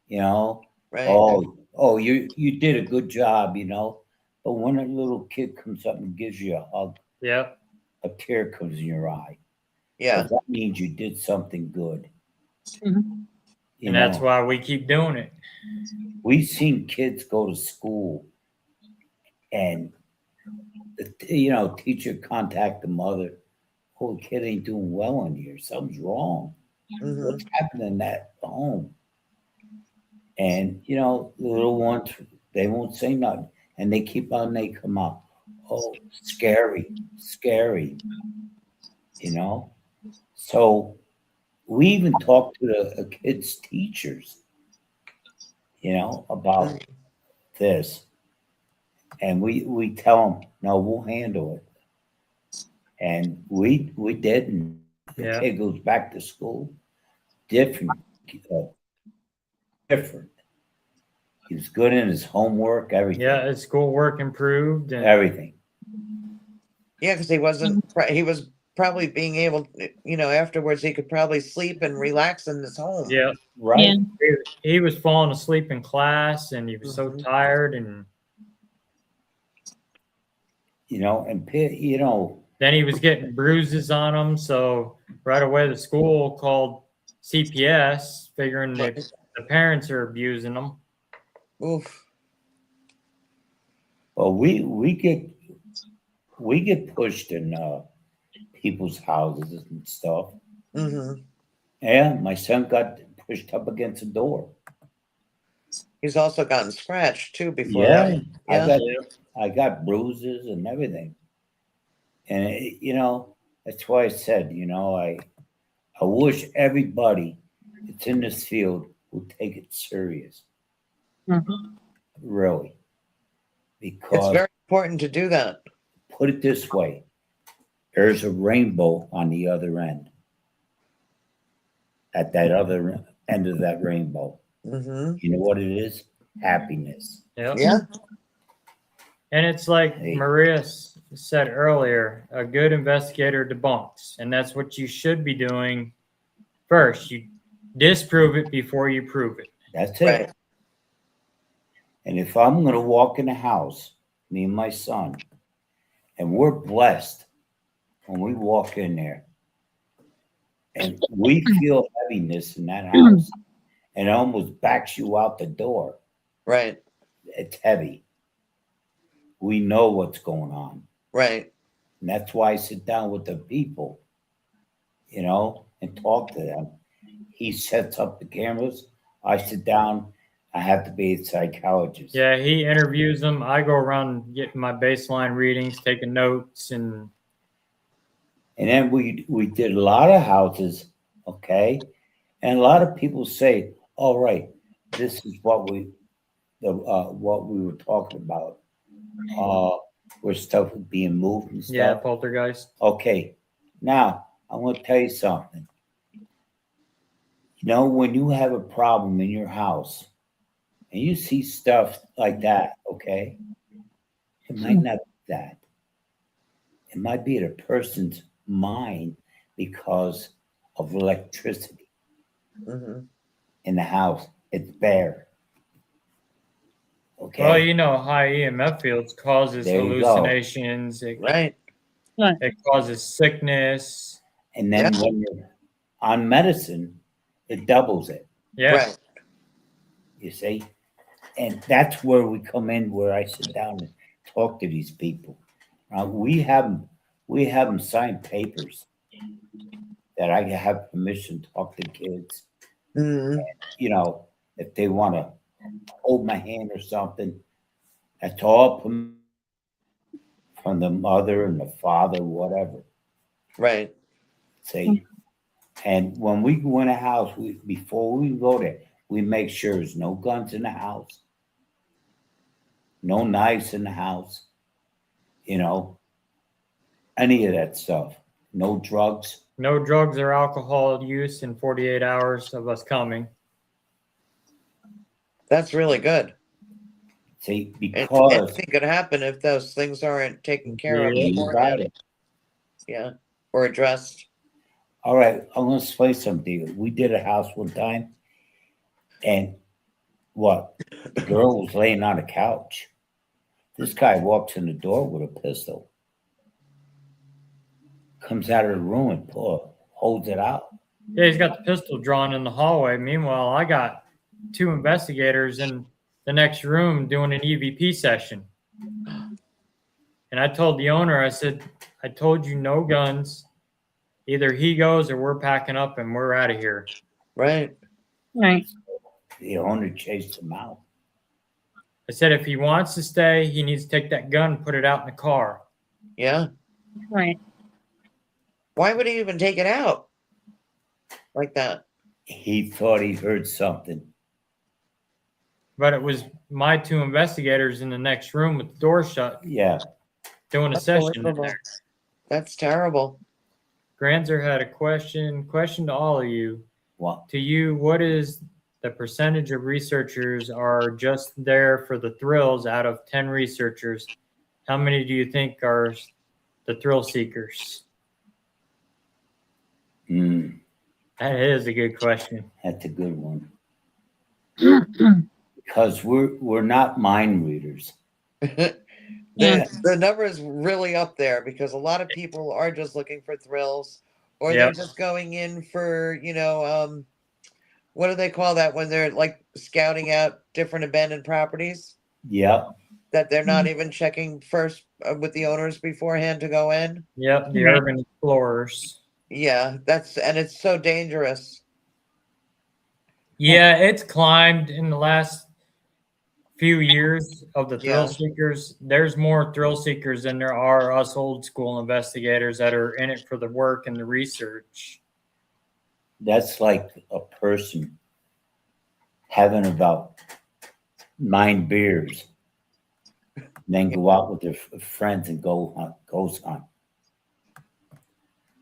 Right. oh, you did a good job, But when a little kid comes up and gives you a hug, Yep. a tear comes in your eye. Yeah. So that means you did something good. Mhm. You And know, that's why we keep doing it. we've seen kids go to school and, teacher contact the mother. Oh, the kid ain't doing well in here. Something's wrong. Mhm. What's happening in that home? And, the little ones, they won't say nothing. And they keep on, they come up. Oh, scary, scary, you know? So we even talked to the kids' teachers, about Mm. this. And we tell them, no, we'll handle it. And we didn't. The Yeah. kid goes back to school, different, uh, different. He was good in his homework, everything, Yeah, his schoolwork improved, and everything. Yeah, because he was probably being able, afterwards he could probably sleep and relax in his home. yeah, Right? Yeah. he was falling asleep in class, and he was so Mhm. tired, and then he was getting bruises on him. So right away, the school called CPS, figuring that the parents are abusing them. Oof. Well, we get pushed in people's houses and stuff. Hmm. Yeah, my son got pushed up against a door. He's also gotten scratched too before, Yeah, right? Yeah. I got bruises and everything, and that's why I said, I wish everybody that's in this field would take it serious, Mhm. really, It's because very important to do that. put it this way, there's a rainbow on the other end, at that other end of that rainbow. Hmm. You know what it is? Happiness. Yep. Yeah. And it's like Hey. Maria said earlier, a good investigator debunks, and that's what you should be doing first. You disprove it before you prove it. That's it. Right. And if I'm going to walk in the house, me and my son, and we're blessed when we walk in there and we feel heaviness in that house and it almost backs you out the door, Right. it's heavy. We know what's going on. Right. And that's why I sit down with the people, and talk to them. He sets up the cameras. I sit down. I have to be a psychologist. Yeah, he interviews them. I go around getting my baseline readings, taking notes, and then we did a lot of houses, okay? And a lot of people say, "All right, this is what we were talking about, where stuff was being moved and yeah, stuff." poltergeist. Okay, now I want to tell you something. When you have a problem in your house and you see stuff like that, okay, it might not be that. It might be in a person's mind because of electricity Hmm. in the house. It's bare. Okay. Well, high EMF fields causes There you go. hallucinations. Right. It causes sickness. And then Yeah. when you're on medicine, it doubles it. Yeah. Right. You see? And that's where we come in, where I sit down and talk to these people. We have them sign papers that I have permission to talk to kids. Hmm. If they want to hold my hand or something, that's all from the mother and the father, whatever. Right. See? And when we go in a house, before we go there, we make sure there's no guns in the house, no knives in the house, any of that stuff. No drugs. No drugs or alcohol use in 48 hours of us coming. That's really good. See, Anything because could happen if those things aren't taken care of Yeah. you got beforehand. it. Yeah. Or addressed. All right, I'm going to explain something to you. We did a house one time, and the girl was laying on a couch. This guy walks in the door with a pistol, comes out of the room and holds it out. Yeah, he's got the pistol drawn in the hallway. Meanwhile, I got 2 investigators in the next room doing an EVP session. And I told the owner, I said, I told you no guns. Either he goes or we're packing up and we're out of here. Right. Right. The owner chased him out. I said, if he wants to stay, he needs to take that gun and put it out in the car. Yeah. Right. Why would he even take it out like that? He thought he heard something. But it was my 2 investigators in the next room with the door shut Yeah. doing a That's session in unbelievable. there. That's terrible. Granzer had a question to all of you. What? To you, what is the percentage of researchers are just there for the thrills out of 10 researchers? How many do you think are the thrill seekers? That is a good question. That's a good one. Because we're not mind readers. The number is really up there because a lot of people are just looking for thrills, or Yep. they're just going in for, what do they call that when they're like scouting out different abandoned properties Yep. that they're not even checking first with the owners beforehand to go in? Yep, the Right. urban explorers. Yeah, and it's so dangerous. Yeah, it's climbed in the last few years of the thrill Yeah. seekers. There's more thrill seekers than there are us old school investigators that are in it for the work and the research. That's like a person having about 9 beers, then go out with their friends and ghost hunt.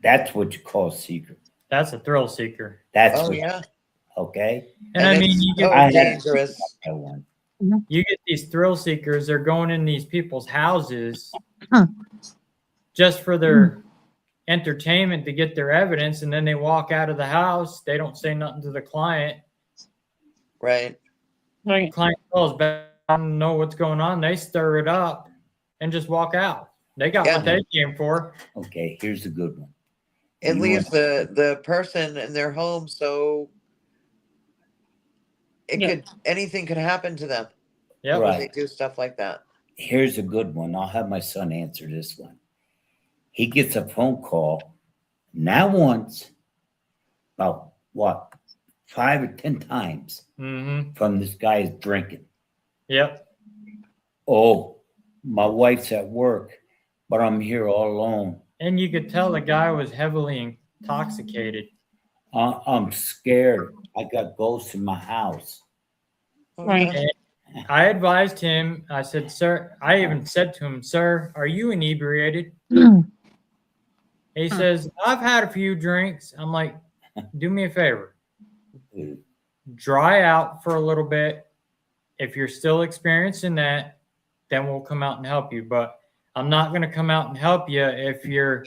That's what you call a seeker. That's a thrill seeker. That's Oh what, yeah, okay. And I mean, it's you so get, I had- dangerous. That one. you get these thrill seekers, they're going in these people's houses Huh. just for their entertainment to get their evidence, and then they walk out of the house. They don't say nothing to the client. Right. Right. Client calls back, I don't know what's going on. They stir it up and just walk out. They got Yeah. what they came for. Okay, here's a good one. It You leaves went- the person in their home so Yeah. anything could happen to them Yep. when Right. they do stuff like that. Here's a good one. I'll have my son answer this one. He gets a phone call, not once, about what, 5 or 10 times Mm-hmm. from this guy's drinking. Yep. Oh, my wife's at work, but I'm here all alone. And you could tell the guy was heavily intoxicated. I'm scared. I got ghosts in my house. Right. Okay. I advised him, I said, sir, I even said to him, sir, are you inebriated? He says, I've had a few drinks. I'm like, do me a favor. Dry out for a little bit. If you're still experiencing that, then we'll come out and help you. But I'm not going to come out and help you if you're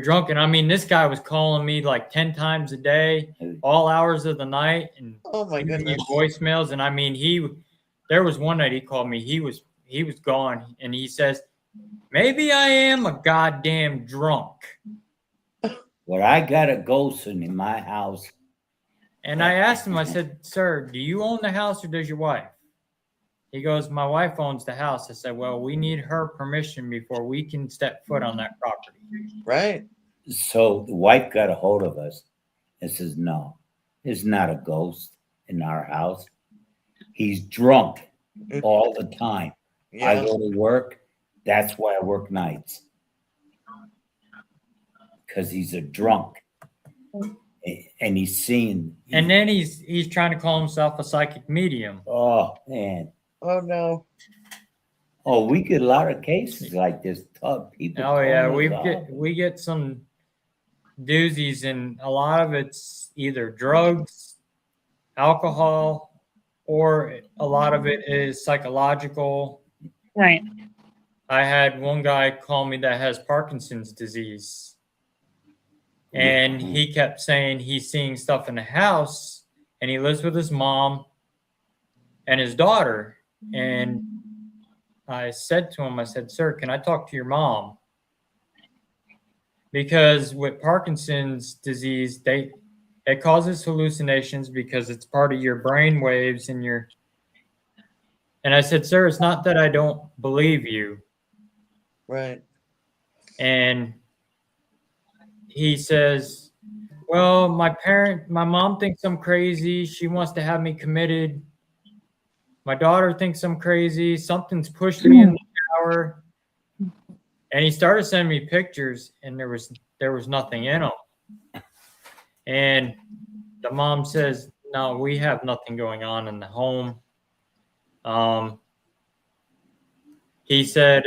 drunk. And I mean, this guy was calling me like 10 times a day, all hours of the night, and Oh my leaving me goodness. voicemails. And I mean, there was one night he called me. He was gone, and he says, maybe I am a goddamn drunk. Well, I got a ghost in my house. And I asked him, I said, sir, do you own the house or does your wife? He goes, my wife owns the house. I said, well, we need her permission before we can step foot on that property. Right. So the wife got a hold of us and says, no, there's not a ghost in our house. He's drunk all the time. I Yeah. go to work. That's why I work nights. Because he's a drunk. And he's seeing. And then he's trying to call himself a psychic medium. Oh, man. Oh no. Oh, we get a lot of cases like this. Tough people. Oh yeah, calling us up. we get some doozies, and a lot of it's either drugs, alcohol, or a lot of it is psychological. Right. I had one guy call me that has Parkinson's disease, and he kept saying he's seeing stuff in the house, and he lives with his mom and his daughter. And I said to him, I said, sir, can I talk to your mom? Because with Parkinson's disease, it causes hallucinations because it's part of your brain waves and your. And I said, sir, it's not that I don't believe you. Right. And he says, well, my mom thinks I'm crazy. She wants to have me committed. My daughter thinks I'm crazy. Something's pushed me in the shower. And he started sending me pictures, and there was nothing in them. And the mom says, no, we have nothing going on in the home. He said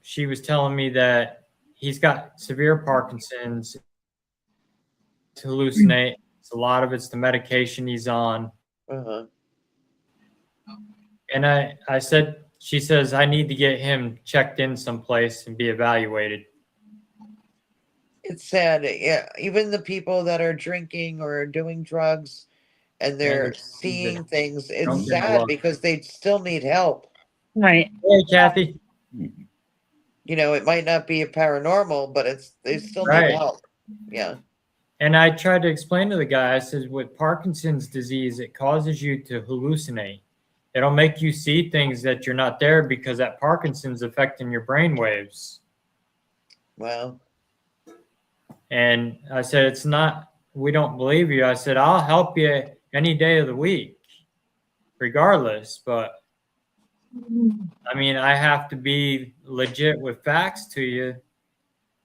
she was telling me that he's got severe Parkinson's, hallucinate. A lot of it's the medication he's on. Uh-huh. And she says, I need to get him checked in someplace and be evaluated. It's sad. Yeah, even the people that are drinking or doing drugs and they're seeing things, Don't it's get sad along. because they still need help. Right. Hey, Kathy. You know, it might not be a paranormal, but they still need Right. help. Yeah. And I tried to explain to the guy, I said, with Parkinson's disease, it causes you to hallucinate. It'll make you see things that you're not there because that Parkinson's affecting your brain waves. Well, And I said, it's not, we don't believe you. I said, I'll help you any day of the week, regardless. But I mean, I have to be legit with facts to you.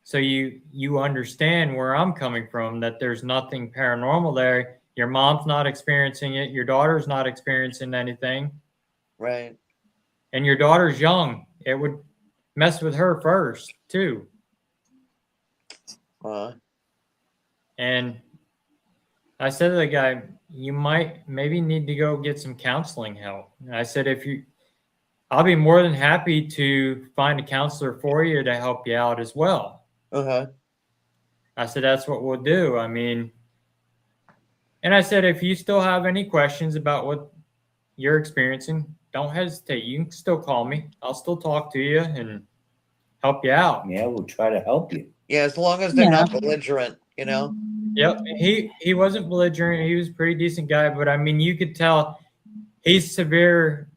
So you understand where I'm coming from, that there's nothing paranormal there. Your mom's not experiencing it. Your daughter's not experiencing anything. right. And your daughter's young. It would mess with her first, too. And I said to the guy, you might maybe need to go get some counseling help. And I said, I'll be more than happy to find a counselor for you to help you out as well. Uh-huh. I said, that's what we'll do. I mean, and I said, if you still have any questions about what you're experiencing, don't hesitate. You can still call me. I'll still talk to you and help you out. Yeah, we'll try to help you. Yeah, as long as they're not belligerent, you know? Yep. He wasn't belligerent. He was a pretty decent guy, but I mean, you could tell he's severe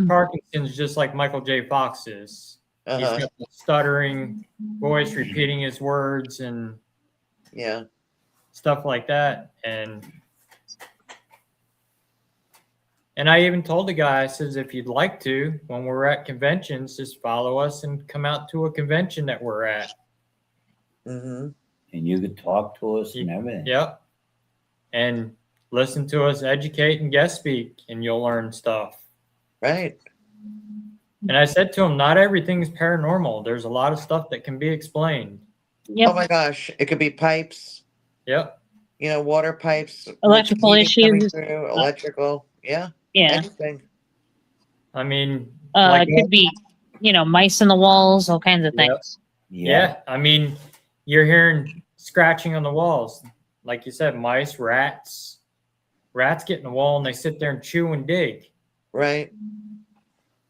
Parkinson's, just like Michael J. Fox is. He's Uh-huh. got the stuttering voice, repeating his words and Yeah. stuff like that. And I even told the guy, I says, if you'd like to, when we're at conventions, just follow us and come out to a convention that we're at. Mm-hmm. And you could talk to us and everything. Yep. And listen to us educate and guest speak, and you'll learn stuff. Right. And I said to him, not everything's paranormal. There's a lot of stuff that can be explained. Yep. Oh my gosh. It could be pipes, Yep. you know, water pipes. Electrical heating coming issues. through, electrical. Yeah. Yeah. Anything. I mean, like, It could be, mice in the walls, all kinds of Yep. things. yeah. I mean, you're hearing scratching on the walls. Like you said, mice, rats. Rats get in the wall and they sit there and chew and dig. Right.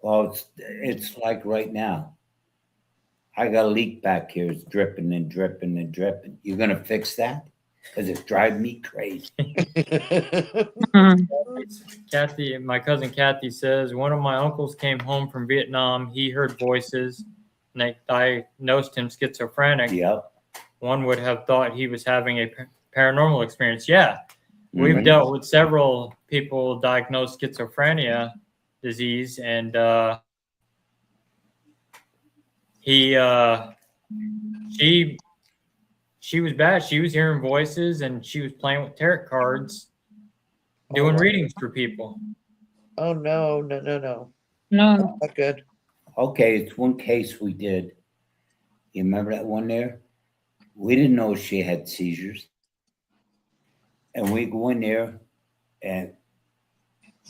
Well, it's like right now. I got a leak back here. It's dripping and dripping and dripping. You're going to fix that? Because it's driving me crazy. Mhm. Kathy, my cousin Kathy says, one of my uncles came home from Vietnam. He heard voices and they diagnosed him schizophrenic. Yep. One would have thought he was having a paranormal experience. Yeah. We've Mhm. dealt with several people diagnosed schizophrenia disease, and she was bad. She was hearing voices and she was playing with tarot cards, doing readings for people. Oh no. No. Not good. Okay, it's one case we did. You remember that one there? We didn't know she had seizures. And we go in there, and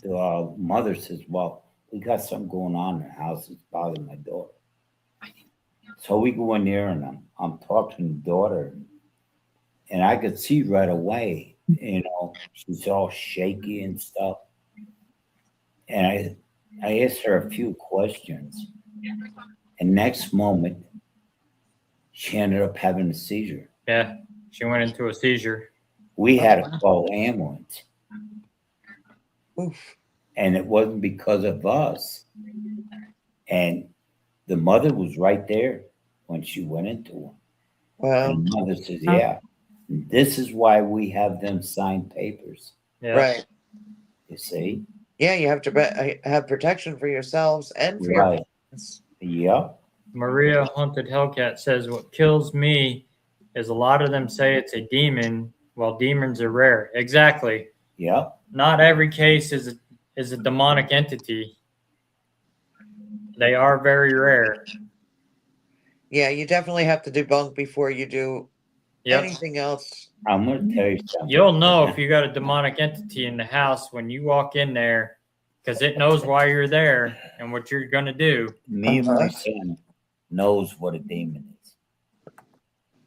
the mother says, well, we got something going on in the house. It's bothering my daughter. So we go in there, and I'm talking to the daughter, and I could see right away, she's all shaky and stuff. And I asked her a few questions. And next moment, she ended up having a seizure. Yeah, she went into a seizure. We had wow. to call ambulance, Oof. and it wasn't because of us. And the mother was right there when she went into him. Well, And the mother says, "Yeah, this is why we have them sign papers." Yeah. right. You see, Yeah, you have to have protection for yourselves and for your right? parents. Yep, Maria Haunted Hellcat says, what kills me is a lot of them say it's a demon, while demons are rare. Exactly. yep. Not every case is a demonic entity. They are very rare. Yeah, you definitely have to debunk before you do Yep. anything else. I'm gonna tell you something. You'll know if you got a demonic entity in the house when you walk in there, because it knows why you're there and what you're gonna do. Me and my son knows what a demon is.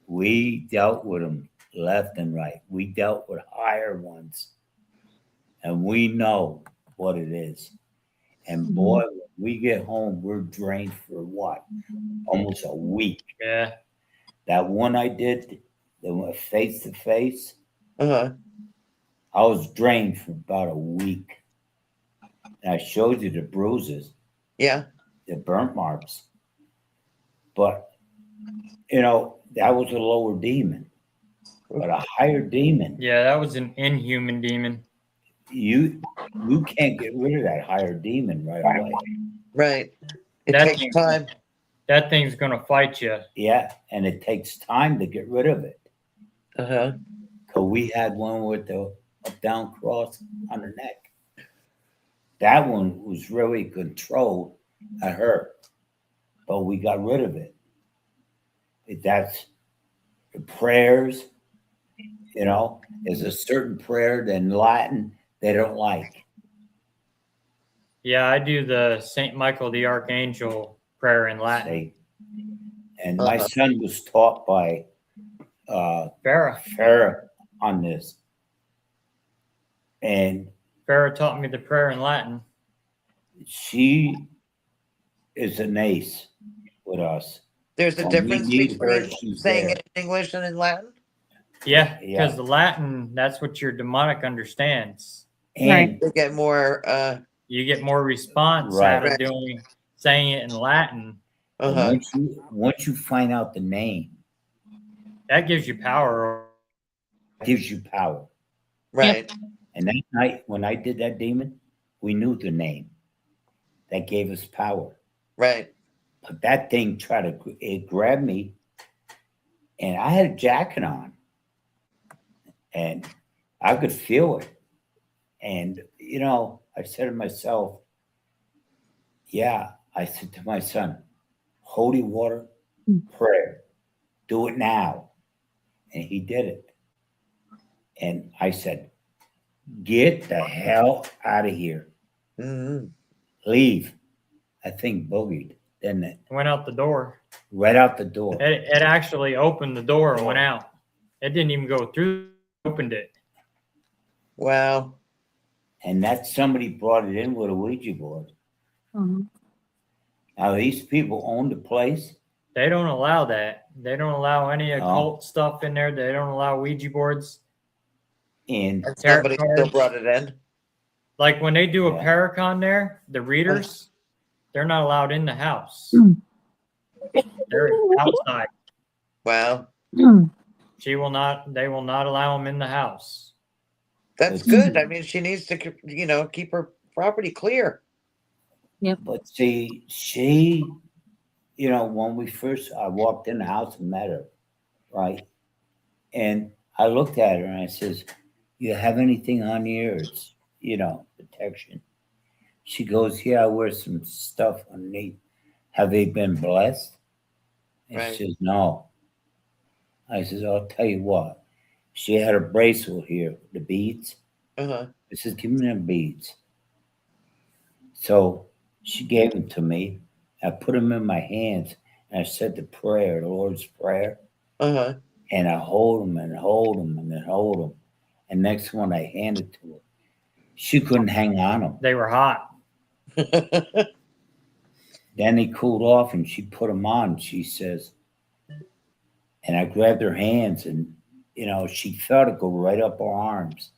We dealt with them left and right. We dealt with higher ones, and we know what it is. And boy, when we get home, we're drained for what? Almost a week. Yeah. That one I did, the one face to face, Uh-huh. I was drained for about a week. And I showed you the bruises, Yeah. the burnt marks. But, you know, that was a lower demon. But a higher demon, Yeah, that was an inhuman demon. you can't get rid of that higher demon right away. Right. It That takes thing- time. That thing's gonna fight you. Yeah, and it takes time to get rid of it. Uh-huh. Cause we had one with the up down cross on the neck. That one was really controlled. I hurt, but we got rid of it. That's the prayers. You know, is a certain prayer in Latin they don't like. Yeah, I do the Saint Michael the Archangel prayer in Latin. See? And my son was taught by Farah. Farah on this. And Farah taught me the prayer in Latin. she is an ace with us. There's a When we difference need her, between she's saying there. it in English and in Latin. Yeah, Yeah. because the Latin, that's what your demonic understands. And They get more You get more response Right. out of saying it in Latin. uh-huh. once you find out the name, That gives you power. it gives you power. Right. And that night when I did that demon, we knew the name. That gave us power. Right. But that thing it grabbed me, and I had a jacket on, and I could feel it. And you know, I said to myself, "Yeah." I said to my son, "Holy water, prayer, do it now," and he did it. And I said, "Get the hell out of here, Mm-hmm. leave." I think boogied, didn't it? Went out the door. Right out the door. It actually opened the door and went out. It didn't even go through. Opened it. Wow. And that somebody brought it in with a Ouija board. Mhm. Now these people own the place. They don't allow that. They don't allow any occult stuff in there. They don't allow Ouija boards. And And Tarot somebody still cards. brought it in. Like when they do a Yeah. Paracon there, the readers, they're not allowed in the house. They're outside. Wow. They will not allow them in the house. That's good. I mean, she needs to, keep her property clear. but see, she, you know, when I walked in the house and met her, right? And I looked at her and I says, "You have anything on you? It's, you know, protection." She goes, "Yeah, I wear some stuff underneath. Have they been blessed?" And Right. she says, "No." I says, "I'll tell you what." She had a bracelet here, the beads. Uh-huh. I says, "Give me them beads." So she gave them to me. I put them in my hands and I said the prayer, the Lord's Prayer, Uh-huh. and I hold them and hold them and then hold them. And next one I handed to her. She couldn't hang on them. They were hot. Then they cooled off and she put them on. She says, and I grabbed her hands and she felt it go right up her arms.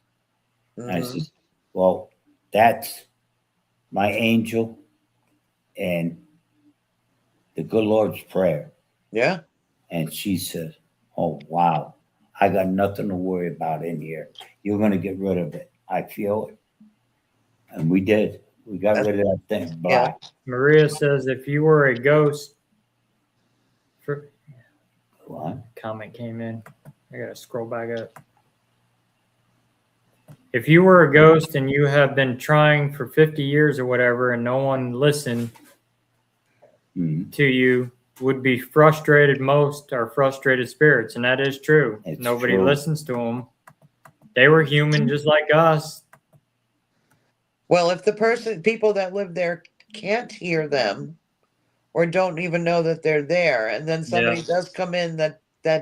And I Mhm. said, well, that's my angel and the good Lord's prayer. Yeah. And she says, oh, wow, I got nothing to worry about in here. You're going to get rid of it. I feel it. And we did. We got rid of that thing black. Maria says, if you were a ghost, What? comment came in. I gotta scroll back up. If you were a ghost and you have been trying for 50 years or whatever and no one listened Mhm. to you, would be frustrated most are frustrated spirits. And that is true. It's Nobody true. listens to them. They were human just like us. Well, if the people that live there can't hear them or don't even know that they're there, and then somebody Yeah. does come in that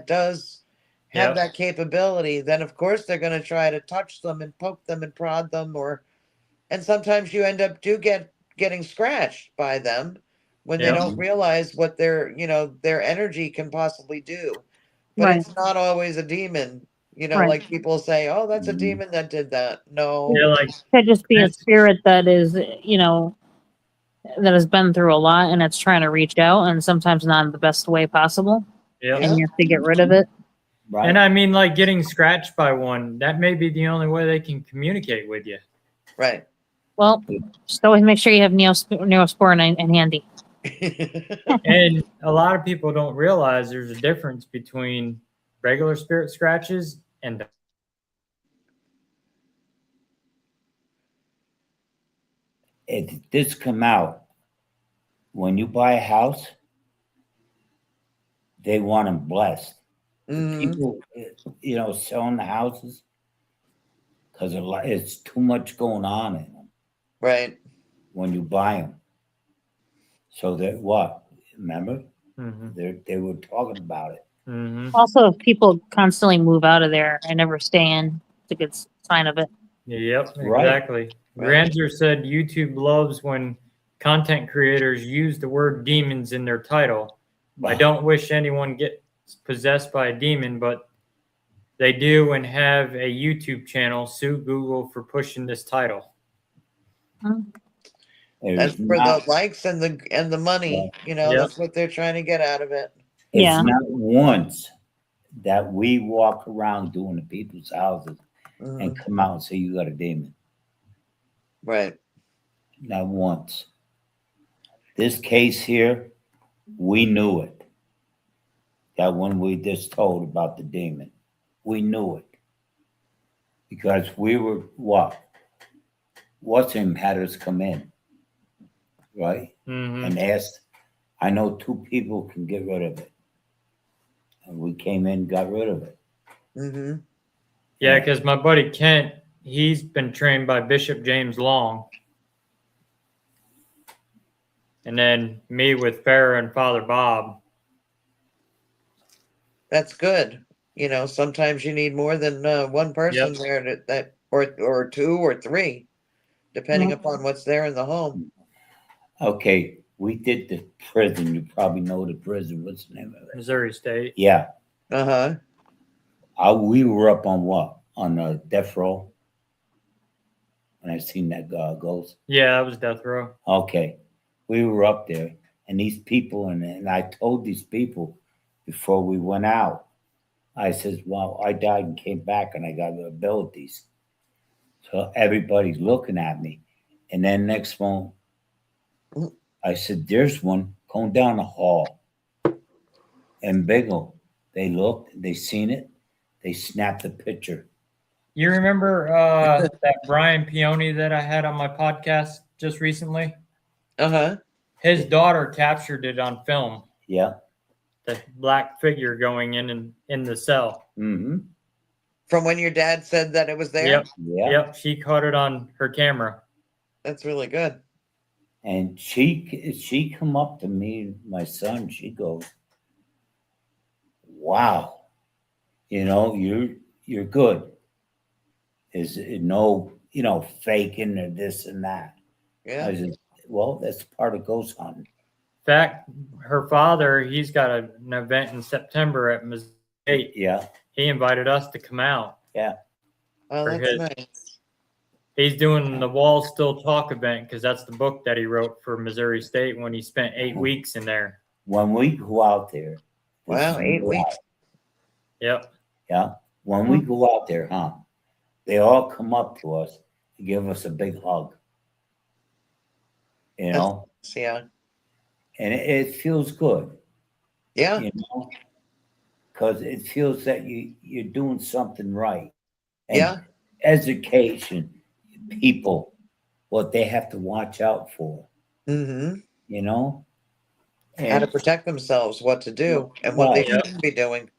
does have Yep. that capability, then of course they're going to try to touch them and poke them and prod them, and sometimes you end up getting scratched by them when they Yep. don't realize what their energy can possibly do. But Right. it's not always a demon. Right. Like people say, oh, that's a Mhm. demon that did that. No. Yeah, like Could just be a Yes. spirit that is, that has been through a lot and it's trying to reach out, and sometimes not in the best way possible. yeah. And you have to get rid of it. Right? And I mean, like getting scratched by one, that may be the only way they can communicate with you. Right. Well, just always make sure you have Neosporin in handy. And a lot of people don't realize there's a difference between regular spirit scratches and If this come out, when you buy a house, they want them blessed. Mhm. People, selling the houses because it's too much going on in them Right. when you buy them. So that what? Remember, Mhm. they were talking about it. Mhm. Also, if people constantly move out of there and never stay in, it's a good sign of it. Yep, Right. exactly. Right. Granzer said YouTube loves when content creators use the word demons in their title. I don't wish anyone gets possessed by a demon, but they do and have a YouTube channel. Sue Google for pushing this title. That's It's for not, the likes and the money. Yep. That's what they're trying to get out of it. it's Yeah. not once that we walk around doing the people's houses and Mhm. come out and say you got a demon. Right. Not once. This case here, we knew it. That one we just told about the demon, we knew it because we were what? What's him had us come in, right? Mhm. And asked. I know 2 people can get rid of it, and we came in, got rid of it. Mhm. Yeah, because my buddy Kent, he's been trained by Bishop James Long. And then me with Farrah and Father Bob. That's good. Sometimes you need more than one person Yep. there or 2 or 3, depending Yeah. upon what's there in the home. Okay, we did the prison. You probably know the prison. What's the name of it? Missouri State. Yeah. Uh-huh. We were up on what? On the death row. When I seen that ghost. Yeah, that was death row. Okay, we were up there, and these people, and I told these people before we went out. I says, "Well, I died and came back, and I got the abilities." So everybody's looking at me, and then next one, I said, "There's one going down the hall." And Bingo, they looked, they seen it, they snapped a picture. You remember that Brian Peony that I had on my podcast just recently? Uh-huh. His daughter captured it on film. Yeah. The black figure going in the cell. Mm-hmm. From when your dad said that it was there? Yep. Yeah. Yep. She caught it on her camera. That's really good. And she come up to me, my son. She goes, "Wow, you're good. Is it no faking or this and that?" Yeah. I said, "Well, that's part of ghost hunting." In fact, her father, he's got an event in September at Missouri State. Yeah. He invited us to come out. Oh, For that's his- nice. He's doing the Walls Still Talk event because that's the book that he wrote for Missouri State when he spent 8 weeks in there. When we go out there. Wow, 8 weeks. Yep. Yeah. When we go out there, they all come up to us to give us a big hug. You know, So, yeah. and it feels good, Yeah. you know, because it feels that you're doing something right. And Yeah. education, people, what they have to watch out for, Mm-hmm. you know? How to And, protect themselves, what to do, and what they Right. shouldn't be doing.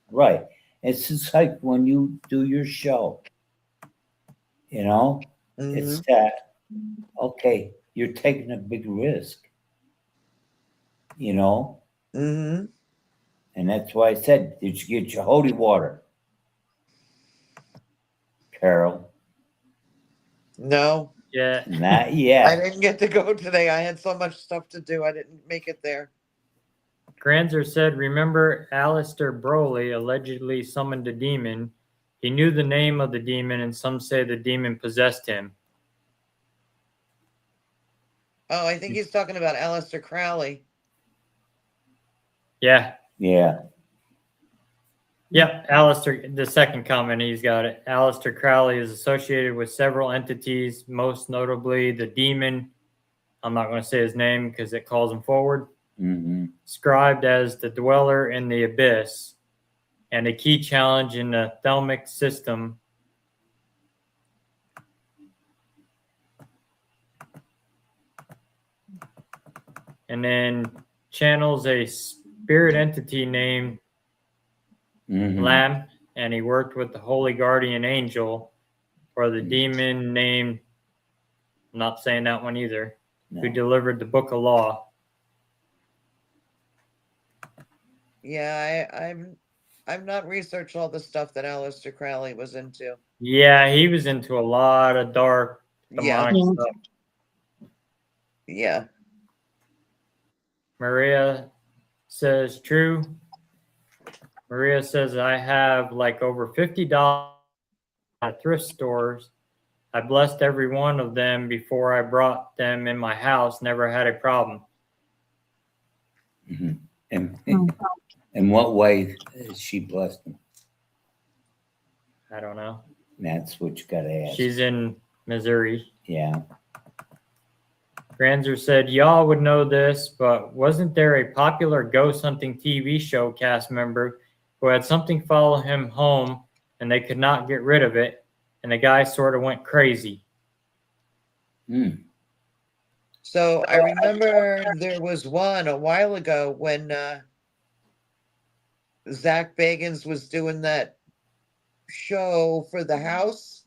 right. It's just like when you do your show, you know? Mm-hmm. It's that, okay, you're taking a big risk, you know? Mm-hmm. And that's why I said, did you get your holy water, Carol? No, Yeah. Not I yet. didn't get to go today. I had so much stuff to do. I didn't make it there. Granzer said, remember Alistair Broley allegedly summoned a demon. He knew the name of the demon, and some say the demon possessed him. Oh, I think he's talking about Aleister Crowley. Yeah. Yeah. Yep. Alistair, the second comment, he's got it. Alistair Crowley is associated with several entities, most notably the demon. I'm not going to say his name because it calls him forward. Mm-hmm. Described as the dweller in the abyss and a key challenge in the thelmic system. And then channels a spirit entity named Mm-hmm. Lamb, and he worked with the holy guardian angel or the demon named, I'm not saying that one either, who No. delivered the book of law. Yeah, I've not researched all the stuff that Aleister Crowley was into. Yeah, he was into a lot of dark Yeah, demonic stuff. yeah. Maria says, true. Maria says, I have like over $50 at thrift stores. I blessed every one of them before I brought them in my house. Never had a problem. Mm-hmm. And in what way is she blessed them? I don't know. That's what you got to ask. She's in Missouri. Yeah. Granzer said, y'all would know this, but wasn't there a popular ghost hunting TV show cast member who had something follow him home and they could not get rid of it? And the guy sort of went crazy. Mm. So I remember there was one a while ago when Zach Bagans was doing that show for the house,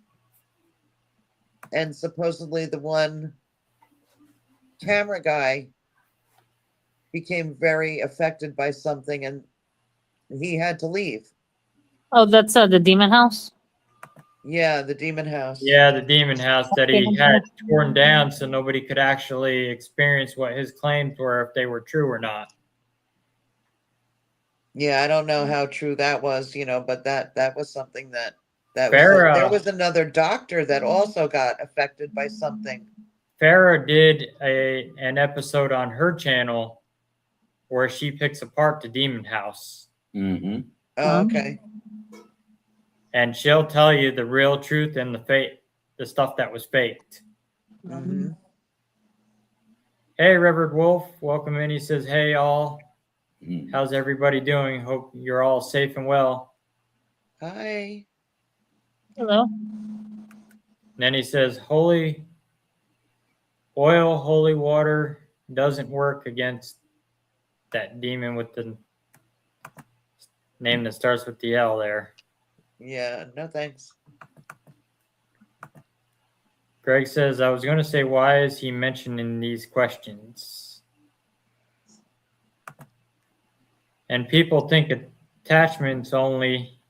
and supposedly the one camera guy became very affected by something and he had to leave. Oh, that's the demon house. Yeah, the demon house. Yeah, the demon house that he had torn down so nobody could actually experience what his claims were, if they were true or not. Yeah, I don't know how true that was, but that was something that was Farrah, there was another doctor that also got affected by something. Farrah did an episode on her channel where she picks apart the demon house. Mm-hmm. Oh, okay. And she'll tell you the real truth and the stuff that was faked. Mhm. Hey, Reverend Wolf, welcome in. He says, hey, all. Mm-hmm. How's everybody doing? Hope you're all safe and well. Hi. Hello. And then he says, holy oil, holy water doesn't work against that demon with the name that starts with the L there. Yeah, no thanks. Greg says, I was going to say, why is he mentioning these questions? And people think attachments only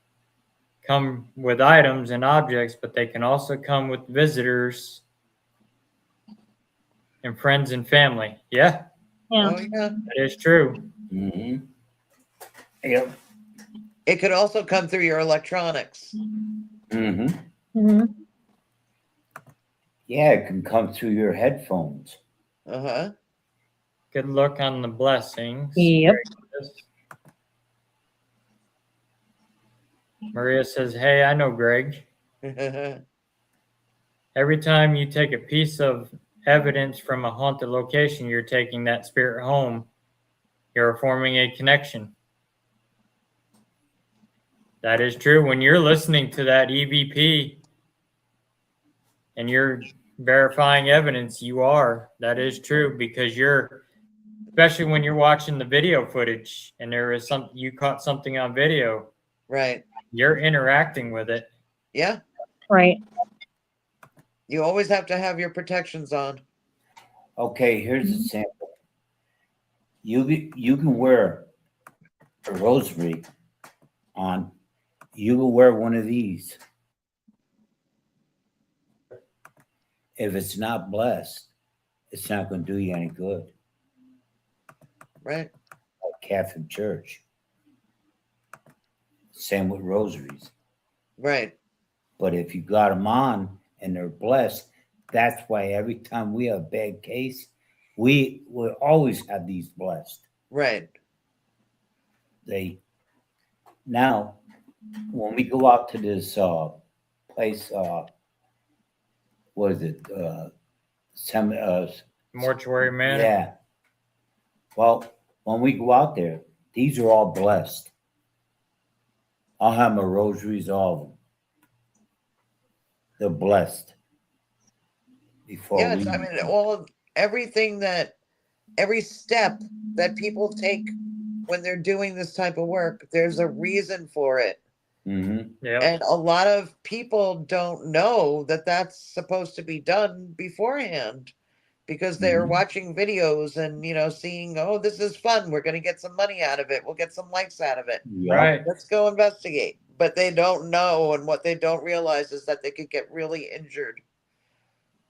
come with items and objects, but they can also come with visitors and friends and family. Yeah, Yeah. Oh yeah. that is true. Mm-hmm. Yep. It could also come through your electronics. Mm-hmm. hmm Yeah, it can come through your headphones. Uh-huh. Good luck on the blessings. Yep. Maria says, hey, I know Greg. Every time you take a piece of evidence from a haunted location, you're taking that spirit home. You're forming a connection. That is true. When you're listening to that EVP and you're verifying evidence, you are. That is true because you're, especially when you're watching the video footage and there is some, you caught something on video, Right. you're interacting with it. Yeah. Right. You always have to have your protections on. Okay, here's a sample. You can wear a rosary on. You will wear one of these. If it's not blessed, it's not going to do you any good. Right. Like Catholic Church. Same with rosaries. Right. But if you got them on and they're blessed, that's why every time we have a bad case, we will always have these blessed. Right. Now, when we go out to this place, what is it? Mortuary manor. Yeah. Well, when we go out there, these are all blessed. I'll have my rosaries, all of them. They're blessed. Before Yeah, we, I mean, every step that people take when they're doing this type of work, there's a reason for it. Mhm. Yeah. And a lot of people don't know that that's supposed to be done beforehand because they're Mhm. watching videos and, seeing, oh, this is fun. We're going to get some money out of it. We'll get some likes out of it. Yep. Right. Let's go investigate. But they don't know. And what they don't realize is that they could get really injured.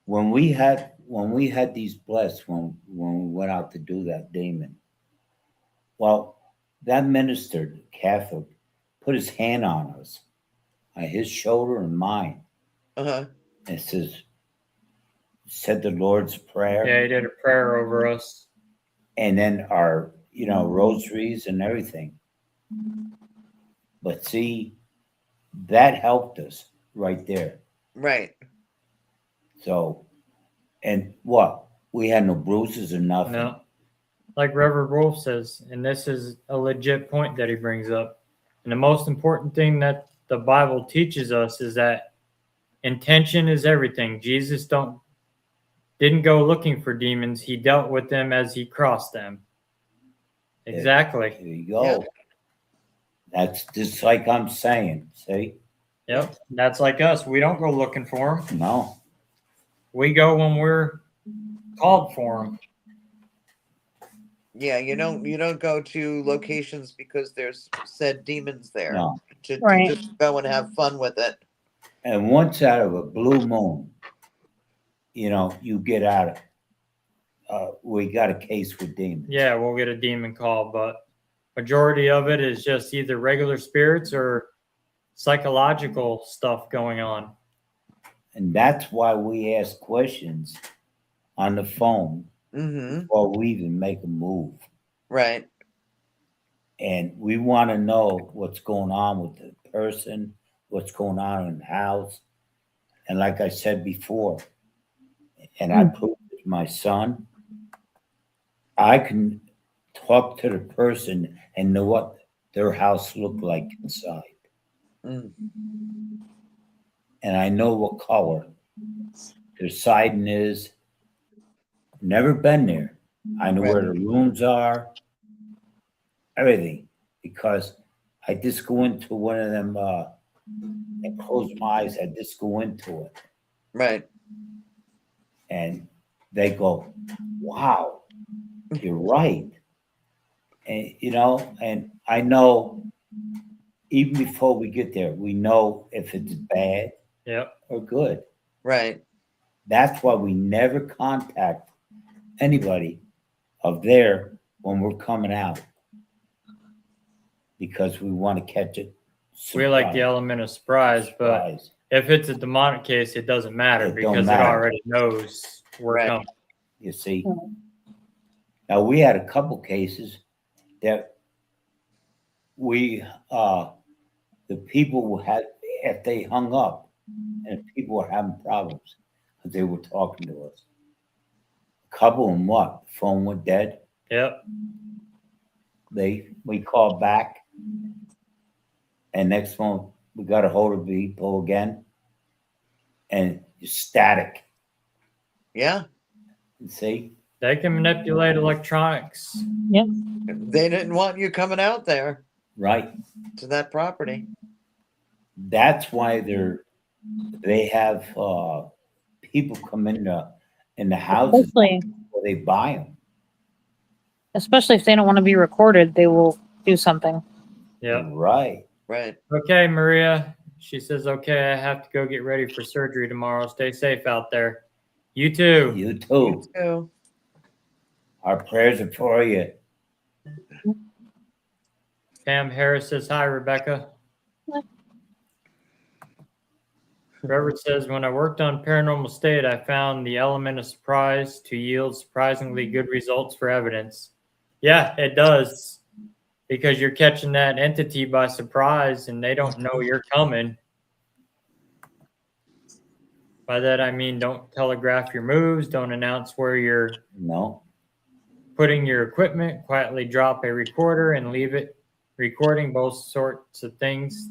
When we had these blessed when we went out to do that demon, well, that minister, Catholic, put his hand on us, on his shoulder and mine, Uh-huh. and said the Lord's Prayer, Yeah, he did a prayer over us. and then our rosaries and everything. But see, that helped us right there. Right. So, and what? We had no bruises or nothing. No. Like Reverend Wolf says, and this is a legit point that he brings up. And the most important thing that the Bible teaches us is that intention is everything. Jesus didn't go looking for demons. He dealt with them as he crossed them. Exactly. There you go. Yeah. That's just like I'm saying. See? Yep. That's like us. We don't go looking for them. No. We go when we're called for them. Yeah, you don't go to locations because there's said demons there. No. To Right. just go and have fun with it. And once out of a blue moon, you get out of we got a case with demons. Yeah, we'll get a demon call, but majority of it is just either regular spirits or psychological stuff going on. And that's why we ask questions on the phone Mm-hmm. before we even make a move. Right. And we want to know what's going on with the person, what's going on in the house. And like I said before, and I proved it to my son, I can talk to the person and know what their house looked like inside. Mm. And I know what color their siding is. Never been there. I know where the rooms are, everything, because I just go into one of them and close my eyes. I just go into it. Right. And they go, wow, you're right. And, and I know even before we get there, we know if it's bad Yep. or good. Right. That's why we never contact anybody of there when we're coming out. because we want to catch it. We like the element of surprise, but Surprise. if it's a demonic case, it doesn't matter It don't because matter. it already knows we're Right. coming. You see. Mhm. Now we had a couple cases that we the people had, if they hung up and people were having problems because they were talking to us. A couple of them, what? The phone went dead. Yep. We called back, and next phone we got a hold of people again, and it's static. Yeah, You see, They can manipulate electronics. they didn't want you coming out there right? to that property. That's why they have people come in the houses Especially, before they buy them. especially if they don't want to be recorded, they will do something. Yep. Right. Right. Okay, Maria. She says, okay, I have to go get ready for surgery tomorrow. Stay safe out there. You too. You too. So, Our prayers are for you. Pam Harris says, hi, Rebecca. Hi. Robert says, when I worked on Paranormal State, I found the element of surprise to yield surprisingly good results for evidence. Yeah, it does. Because you're catching that entity by surprise and they don't know you're coming. By that, I mean, don't telegraph your moves, don't announce where you're No. putting your equipment, quietly drop a recorder and leave it recording, both sorts of things.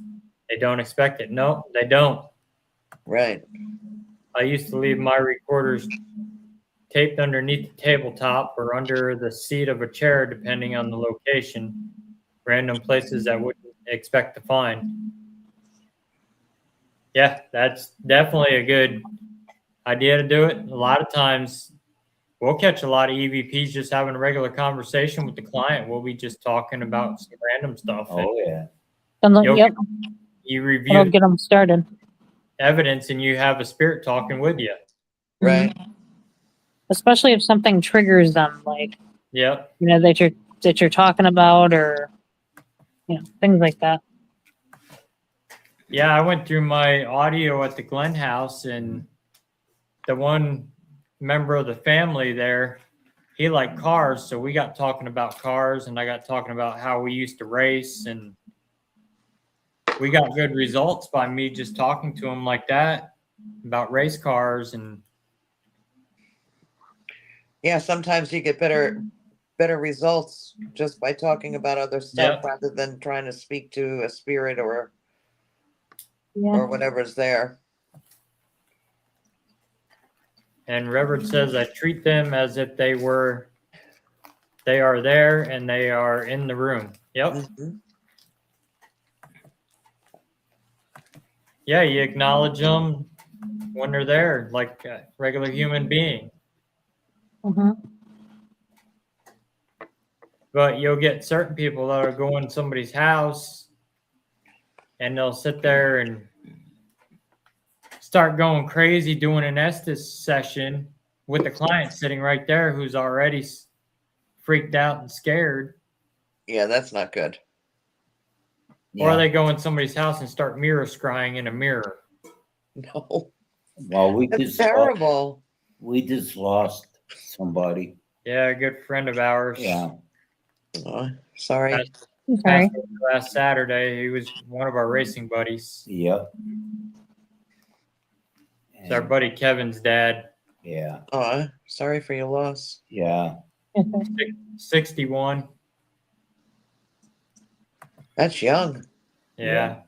They don't expect it. No, they don't. right. I used to leave my recorders taped underneath the tabletop or under the seat of a chair, depending on the location, random places I wouldn't expect to find. Yeah, that's definitely a good idea to do it. A lot of times we'll catch a lot of EVPs just having a regular conversation with the client. We'll be just talking about some random stuff. And Oh yeah. And You'll- yep, you that'll review get them started. evidence and you have a spirit talking with you. Right. Especially if something triggers them, like Yep. that you're talking about, or things like that. Yeah, I went through my audio at the Glen House, and the one member of the family there, he liked cars, so we got talking about cars, and I got talking about how we used to race, and we got good results by me just talking to him like that about race cars. And Yeah, sometimes you get better results just by talking about other stuff Yep. rather than trying to speak to a spirit or Yeah. whatever's there. And Reverend says, I treat them as if they are there and they are in the room. Yep. Mhm. Yeah, you acknowledge them when they're there, like a regular human being. Mhm. But you'll get certain people that are going to somebody's house and they'll sit there and start going crazy doing an Estes session with the client sitting right there who's already freaked out and scared. Yeah, that's not good. Or Yeah. they go in somebody's house and start mirror scrying in a mirror. No, Well, that's terrible. we just lost somebody. Yeah, a good friend of ours. Yeah. Oh, sorry. That's- I'm sorry. Passed away last Saturday. He was one of our racing buddies. Yep. It's our buddy Kevin's dad, Yeah. Oh, sorry for your loss. Yeah. 61. That's young. Yeah.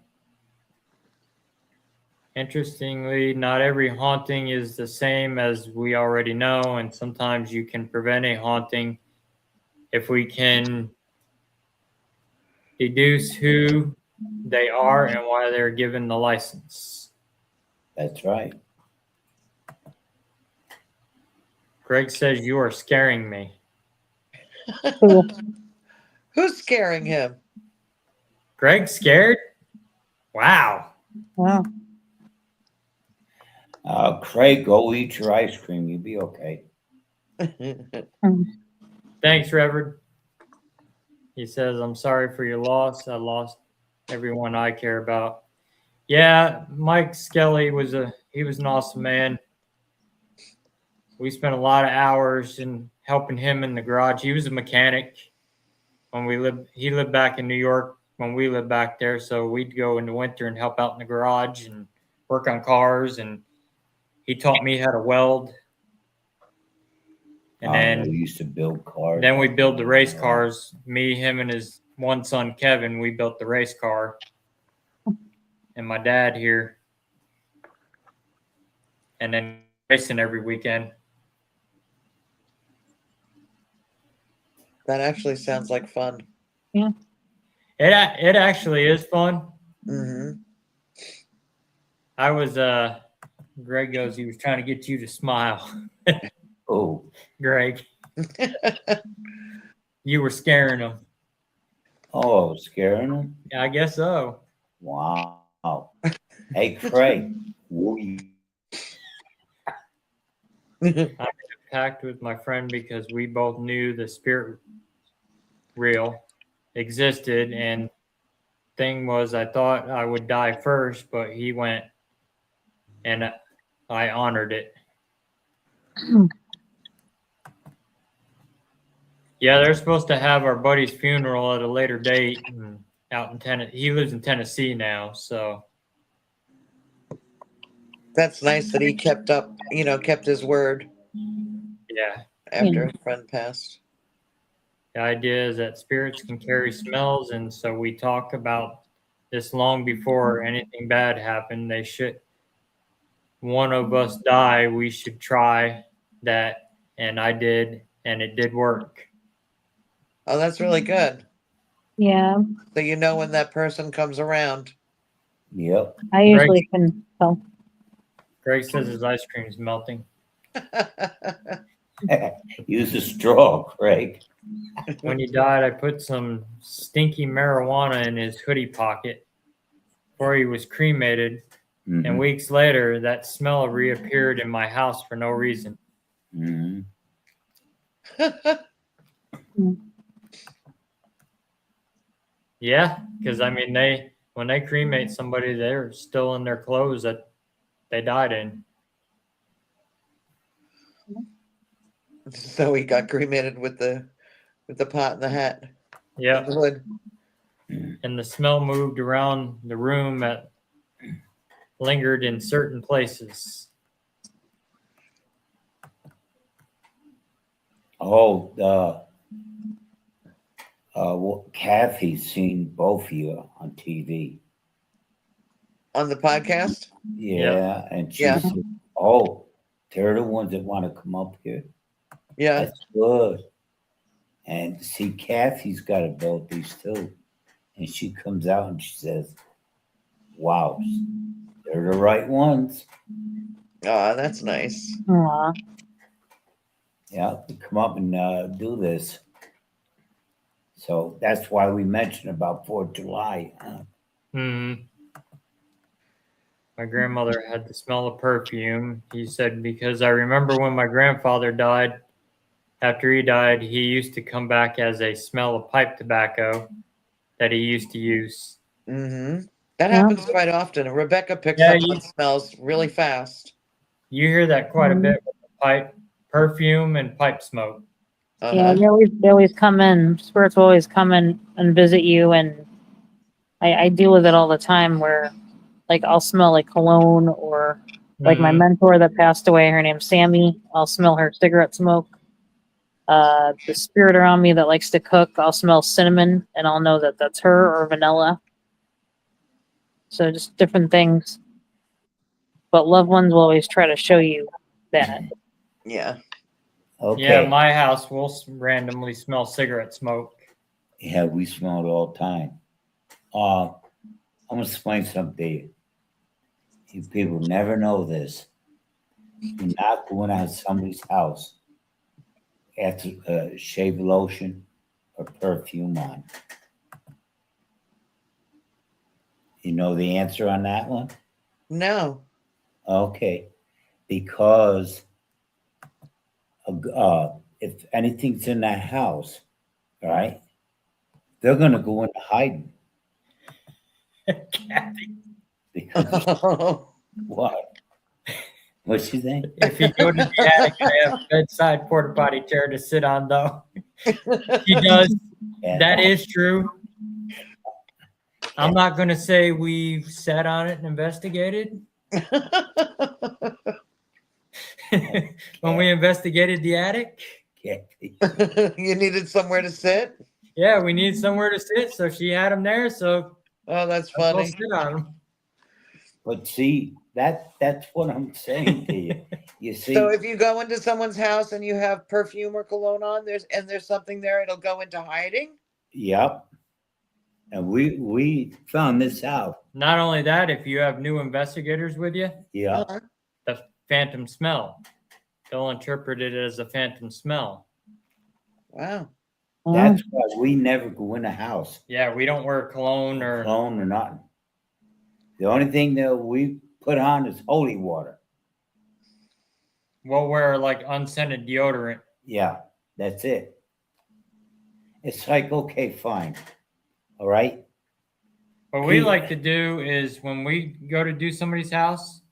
Interestingly, not every haunting is the same, as we already know, and sometimes you can prevent a haunting if we can deduce who they are and why they're given the license. That's right. Greg says, you are scaring me. Cool. Who's scaring him? Greg scared? Wow. Wow. Craig, go eat your ice cream. You'll be okay. Thanks, Reverend. He says, I'm sorry for your loss. I lost everyone I care about. Yeah, Mike Skelly was an awesome man. We spent a lot of hours in helping him in the garage. He was a mechanic when he lived back in New York when we lived back there. So we'd go in the winter and help out in the garage and work on cars. And he taught me how to weld. And then we used to build cars. Then we built the race cars. Me, him, and his one son, Kevin, we built the race car. And my dad here. And then racing every weekend. That actually sounds like fun. It actually is fun. Mm-hmm. I was Greg goes, he was trying to get you to smile. Oh, Greg. You were scaring him. oh, scaring them? Yeah, I guess so. Wow. Hey, Craig. I made a pact with my friend because we both knew the spirit real existed, and thing was I thought I would die first, but he went, and I honored it. Yeah, they're supposed to have our buddy's funeral at a later date out in Tennessee. He lives in Tennessee now, so That's nice that he kept his word yeah. after a friend passed. The idea is that spirits can carry smells, and so we talk about this long before anything bad happened. They should, one of us die, we should try that, and I did, and it did work. Oh, that's really good. Yeah, So you know when that person comes around. Yep. I usually can tell. Greg says his ice cream is melting. Use a straw, Craig. When he died, I put some stinky marijuana in his hoodie pocket before he was cremated. Mhm. And weeks later, that smell reappeared in my house for no reason. Mhm. Yeah, because I mean, when they cremate somebody, they're still in their clothes that they died in. So he got cremated with the pot and the hat. Yeah, And the hood. and the smell moved around the room that lingered in certain places. Oh, well, Kathy's seen both of you on TV. On the podcast? Yeah, and she Yeah. said, "Oh, they're the ones that want to come up here. Yeah. That's good." And see, Kathy's got abilities too, and she comes out and she says, "Wow, they're the right ones." Oh, that's nice. Aw. Yeah, to come up and do this. So that's why we mentioned about 4th of July. Hmm. My grandmother had the smell of perfume. He said, because I remember when my grandfather died, after he died, he used to come back as a smell of pipe tobacco that he used to use. Mm-hmm. That Yeah. happens quite often. Rebecca picks Yeah, up on smells really fast. You hear that quite a bit with the pipe, perfume and pipe smoke. Yeah, Uh-huh. they always come in. Spirits will always come in and visit you, and I deal with it all the time. Where, like, I'll smell like cologne, or like my Mhm. mentor that passed away. Her name's Sammy. I'll smell her cigarette smoke. The spirit around me that likes to cook, I'll smell cinnamon, and I'll know that that's her, or vanilla. So just different things. But loved ones will always try to show you that. Yeah. Okay. Yeah, my house will randomly smell cigarette smoke. Yeah, we smell it all the time. I'm gonna explain something to you. You people never know this. You're not going out somebody's house after shave lotion or perfume on. You know the answer on that one? No. Okay, because if anything's in that house, right, they're gonna go into hiding Kathy, because what? What you think? if you go to the attic, I have a bedside porta potty chair to sit on, though. She does. Yeah. That is true. I'm not going to say we've sat on it and investigated. When we investigated the attic, Kathy. You needed somewhere to sit? yeah, we needed somewhere to sit, so she had them there. So Oh, that's we'll funny. sit on them. But see, that's what I'm saying to you. You see, So if you go into someone's house and you have perfume or cologne on, there's something there, it'll go into hiding? yep. And we found this out. Not only that, if you have new investigators with you, Yeah. Uh-huh. the phantom smell, they'll interpret it as a phantom smell. Wow. That's why we never go in a house, Yeah, we don't wear cologne or cologne or nothing. The only thing that we put on is holy water. we'll wear like unscented deodorant. Yeah, that's it. It's like, okay, fine. All right. What we Pete. like to do is when we go to do somebody's house,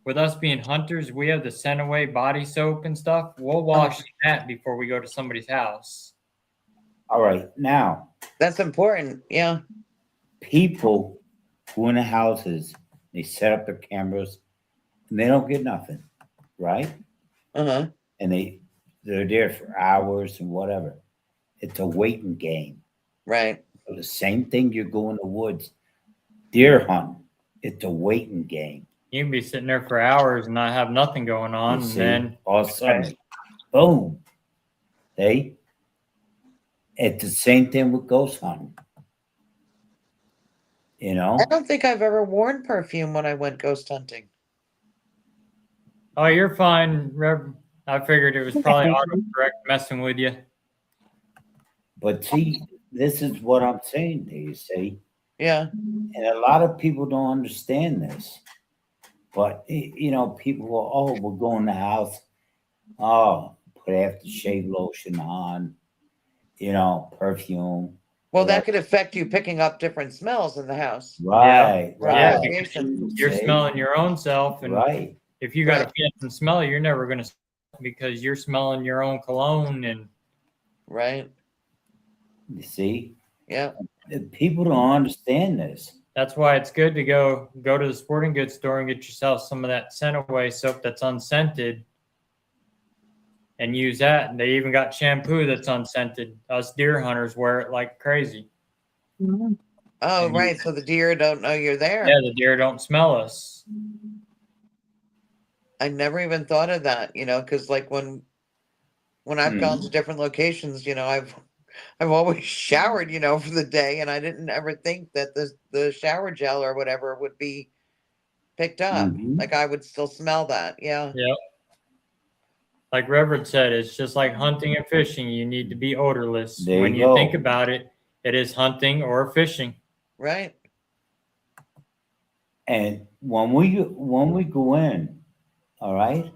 with us being hunters, we have the scent away body soap and stuff. We'll wash that before we go to somebody's house. All right. Now, That's important. Yeah. people go into houses, they set up their cameras, and they don't get nothing, right? Uh-huh. And they're there for hours and whatever. It's a waiting game. Right. So the same thing you go in the woods, deer hunting. It's a waiting game. You can be sitting there for hours and not have nothing going on, You and see, then all of a sudden, boom. Hey, it's the same thing with ghost hunting. You know, I don't think I've ever worn perfume when I went ghost hunting. oh, you're fine, Rev. I figured it was probably autocorrect messing with you. but see, this is what I'm saying to you, see? Yeah. And a lot of people don't understand this. But, you know, people go, oh, we'll go in the house. Oh, put aftershave lotion on, you know, perfume. Well, that could affect you picking up different smells in the house. Right, Yeah, right. because You're See? smelling your own self, and Right. if you got Right. a phantom smell, you're never going to because you're smelling your own cologne, and Right. You see? Yeah. People don't understand this. that's why it's good to go to the sporting goods store and get yourself some of that scent away soap that's unscented, and use that. And they even got shampoo that's unscented. Us deer hunters wear it like crazy. Mhm. Oh, And you- right. So the deer don't know you're there. Yeah, the deer don't smell us. I never even thought of that, because like when I've gone to different locations, I've always showered, for the day, and I didn't ever think that the shower gel or whatever would be picked up. Mhm. Like I would still smell that. Yeah. Yep. Like Reverend said, it's just like hunting and fishing. You need to be odorless. There When you you think go. about it, it is hunting or fishing. Right. And when we go in, all right,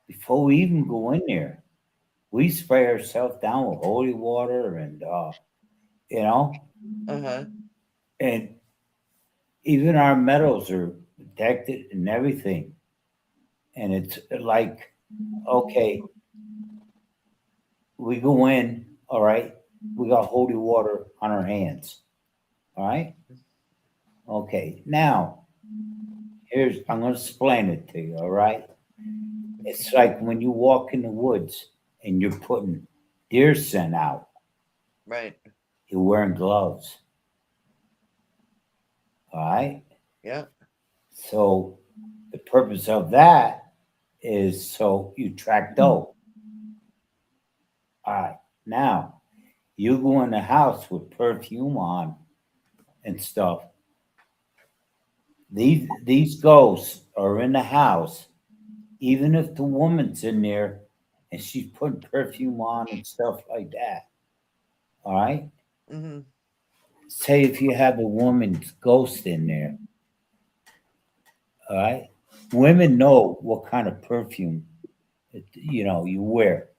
before we even go in there, we spray ourselves down with holy water and you know, Uh-huh. and even our metals are protected and everything. And it's like, okay, we go in, all right, we got holy water on our hands. All right. Okay, now I'm gonna explain it to you, all right? It's like when you walk in the woods and you're putting deer scent out, Right. you're wearing gloves. All right. Yeah. So the purpose of that is so you track doe. All right. Now you go in the house with perfume on and stuff. These ghosts are in the house, even if the woman's in there and she's putting perfume on and stuff like that. All right. Mm-hmm. Say if you have a woman's ghost in there. All right. Women know what kind of perfume you wear.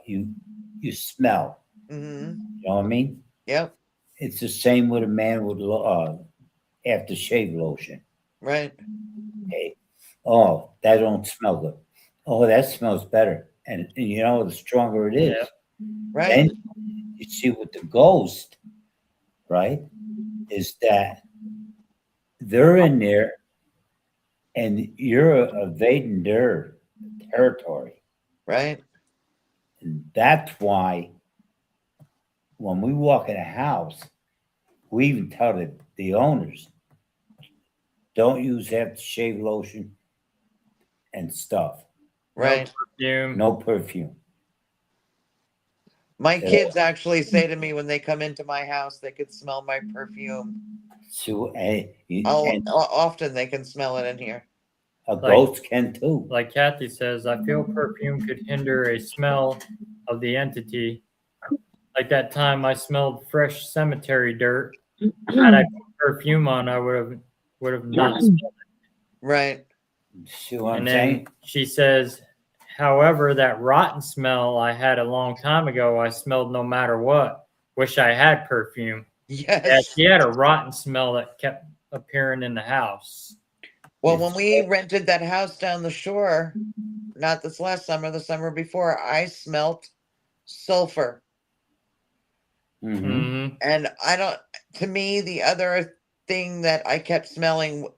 You smell. Mm-hmm. You know what I mean? Yep. it's the same with a man with aftershave lotion. Right. Hey, oh, that don't smell good. Oh, that smells better. And you know, the stronger it is. Yeah. Right. Then you see with the ghost, right, is that they're in there and you're evading their territory. Right. And that's why when we walk in a house, we even tell the owners, don't use aftershave lotion and stuff. Right. Perfume. No perfume. My Yeah. kids actually say to me when they come into my house, they could smell my perfume. So, Often they can smell it in here. a ghost can too. Like Kathy says, I feel perfume could hinder a smell of the entity. Like that time I smelled fresh cemetery dirt. Had I put perfume on, I would have not smelled it. Right. See what I'm And saying? then she says, however, that rotten smell I had a long time ago, I smelled no matter what. Wish I had perfume. Yeah, Yes. she had a rotten smell that kept appearing in the house. Well, when we rented that house down the shore, not this last summer, the summer before, I smelt sulfur. Mhm. Mm-hmm. And to me, the other thing that I kept smelling,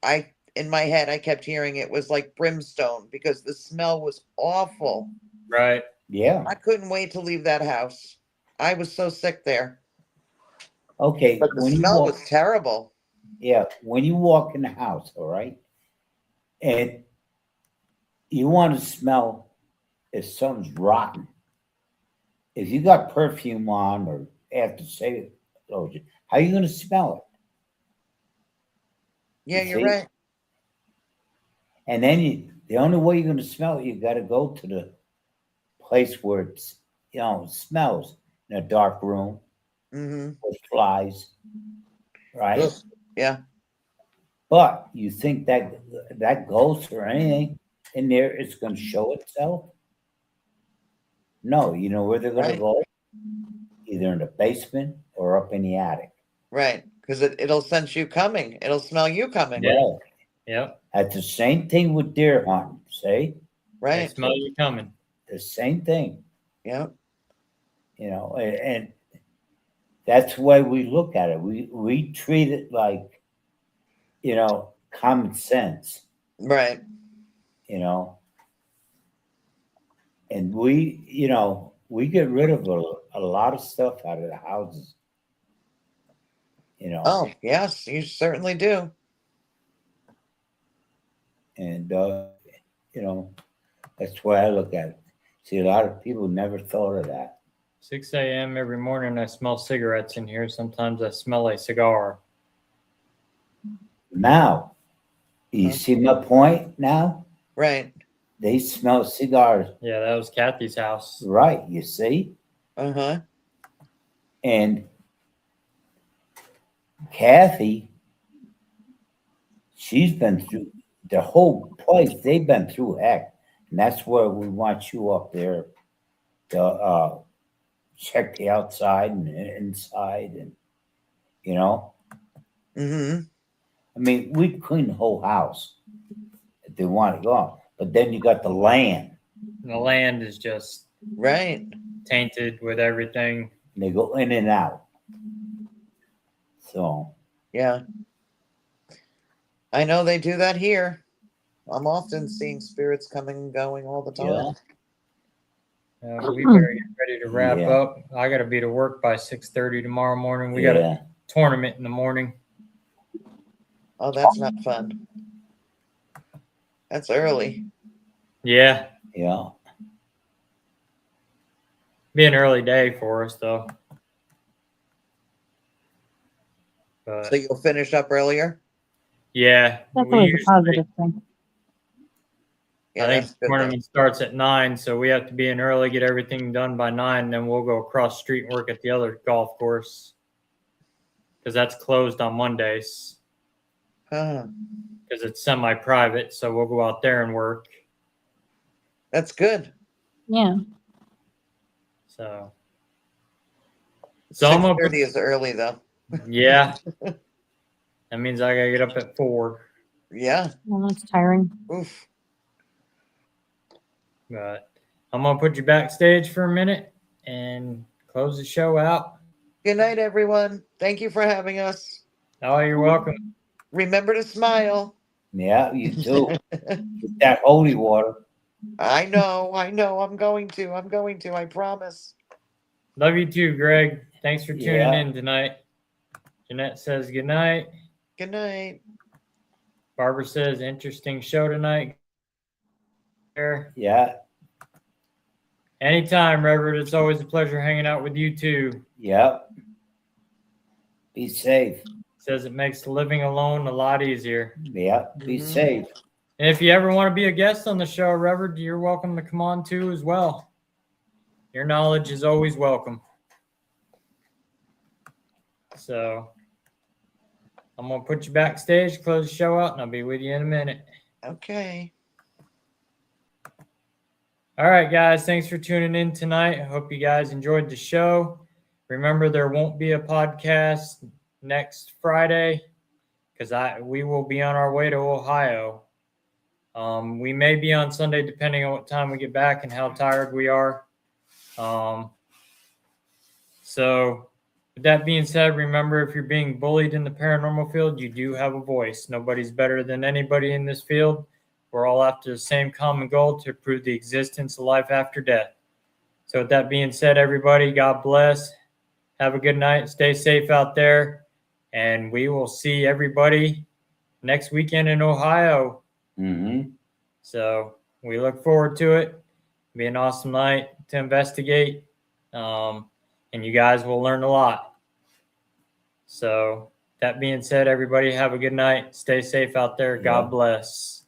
in my head, I kept hearing it was like brimstone because the smell was awful. Right. Yeah. I couldn't wait to leave that house. I was so sick there. Okay. But the When you smell walk, was terrible. yeah, when you walk in the house, all right, and you want to smell if something's rotten. If you got perfume on or aftershave lotion, how are you going to smell it? Yeah, You you're see? right. And then the only way you're going to smell it, you got to go to the place where it's, it smells in a dark room Mm-hmm. with flies, right? Yeah. But you think that ghost or anything in there is going to show itself? No, you know where they're going Right. to go? Either in the basement or up in the attic. Right. Because it'll sense you coming. It'll smell you coming. Yeah. Well, Yep. that's the same thing with deer hunting, see? They Right. smell you coming. The same thing, Yeah. and that's the way we look at it. We treat it like, common sense, Right. and we get rid of a lot of stuff out of the houses, Oh, yes, you certainly do. and that's the way I look at it. See, a lot of people never thought of that. 6 a.m. every morning, I smell cigarettes in here. Sometimes I smell a cigar. Now, you Huh. see my point now? Right. They smell cigars, Yeah, that was Kathy's house. right? You see? Uh-huh. And Kathy, she's been through the whole place. They've been through heck. And that's where we want you up there to check the outside and the inside. And, Mm-hmm. I mean, we clean the whole house if they want it gone. But then you got the land. The land is just Right. tainted with everything. And they go in and out. So, Yeah. I know they do that here. I'm often seeing spirits coming and going all the time. yeah. We better get ready to wrap Yeah. up. I got to be to work by 6:30 tomorrow morning. We got Yeah. a tournament in the morning. Oh, that's not fun. That's early. Yeah, Yeah. be an early day for us though. But So you'll finish up earlier? yeah, That's we always a usually- positive thing. Yeah, I think that's the good. then. tournament starts at 9, so we have to be in early, get everything done by 9, then we'll go across the street and work at the other golf course because that's closed on Mondays Huh. because it's semi-private. So we'll go out there and work. That's good. Yeah. So I'm gonna 6:30 is early though. Yeah. That means I gotta get up at 4. Yeah. Well, that's tiring. Oof. But I'm gonna put you backstage for a minute and close the show out. Good night, everyone. Thank you for having us. Oh, you're welcome. Remember to smile. Yeah, you too. Get that holy water. I know. I'm going to. I promise. Love you too, Greg. Thanks for tuning Yeah. in tonight. Jeanette says good night. Good night. Barbara says interesting show tonight. Yeah. Anytime, Reverend. It's always a pleasure hanging out with you too. Yep. Be safe. Says it makes living alone a lot easier. Yep. Be Mhm. safe. And if you ever want to be a guest on the show, Reverend, you're welcome to come on too as well. Your knowledge is always welcome. So I'm going to put you backstage, close the show out, and I'll be with you in a minute. Okay. All right, guys. Thanks for tuning in tonight. I hope you guys enjoyed the show. Remember, there won't be a podcast next Friday because we will be on our way to Ohio. We may be on Sunday depending on what time we get back and how tired we are. So with that being said, remember, if you're being bullied in the paranormal field, you do have a voice. Nobody's better than anybody in this field. We're all after the same common goal to prove the existence of life after death. So with that being said, everybody, God bless. Have a good night. Stay safe out there. And we will see everybody next weekend in Ohio. Mm-hmm. So we look forward to it. It'll be an awesome night to investigate. And you guys will learn a lot. So that being said, everybody have a good night. Stay safe out there. God bless.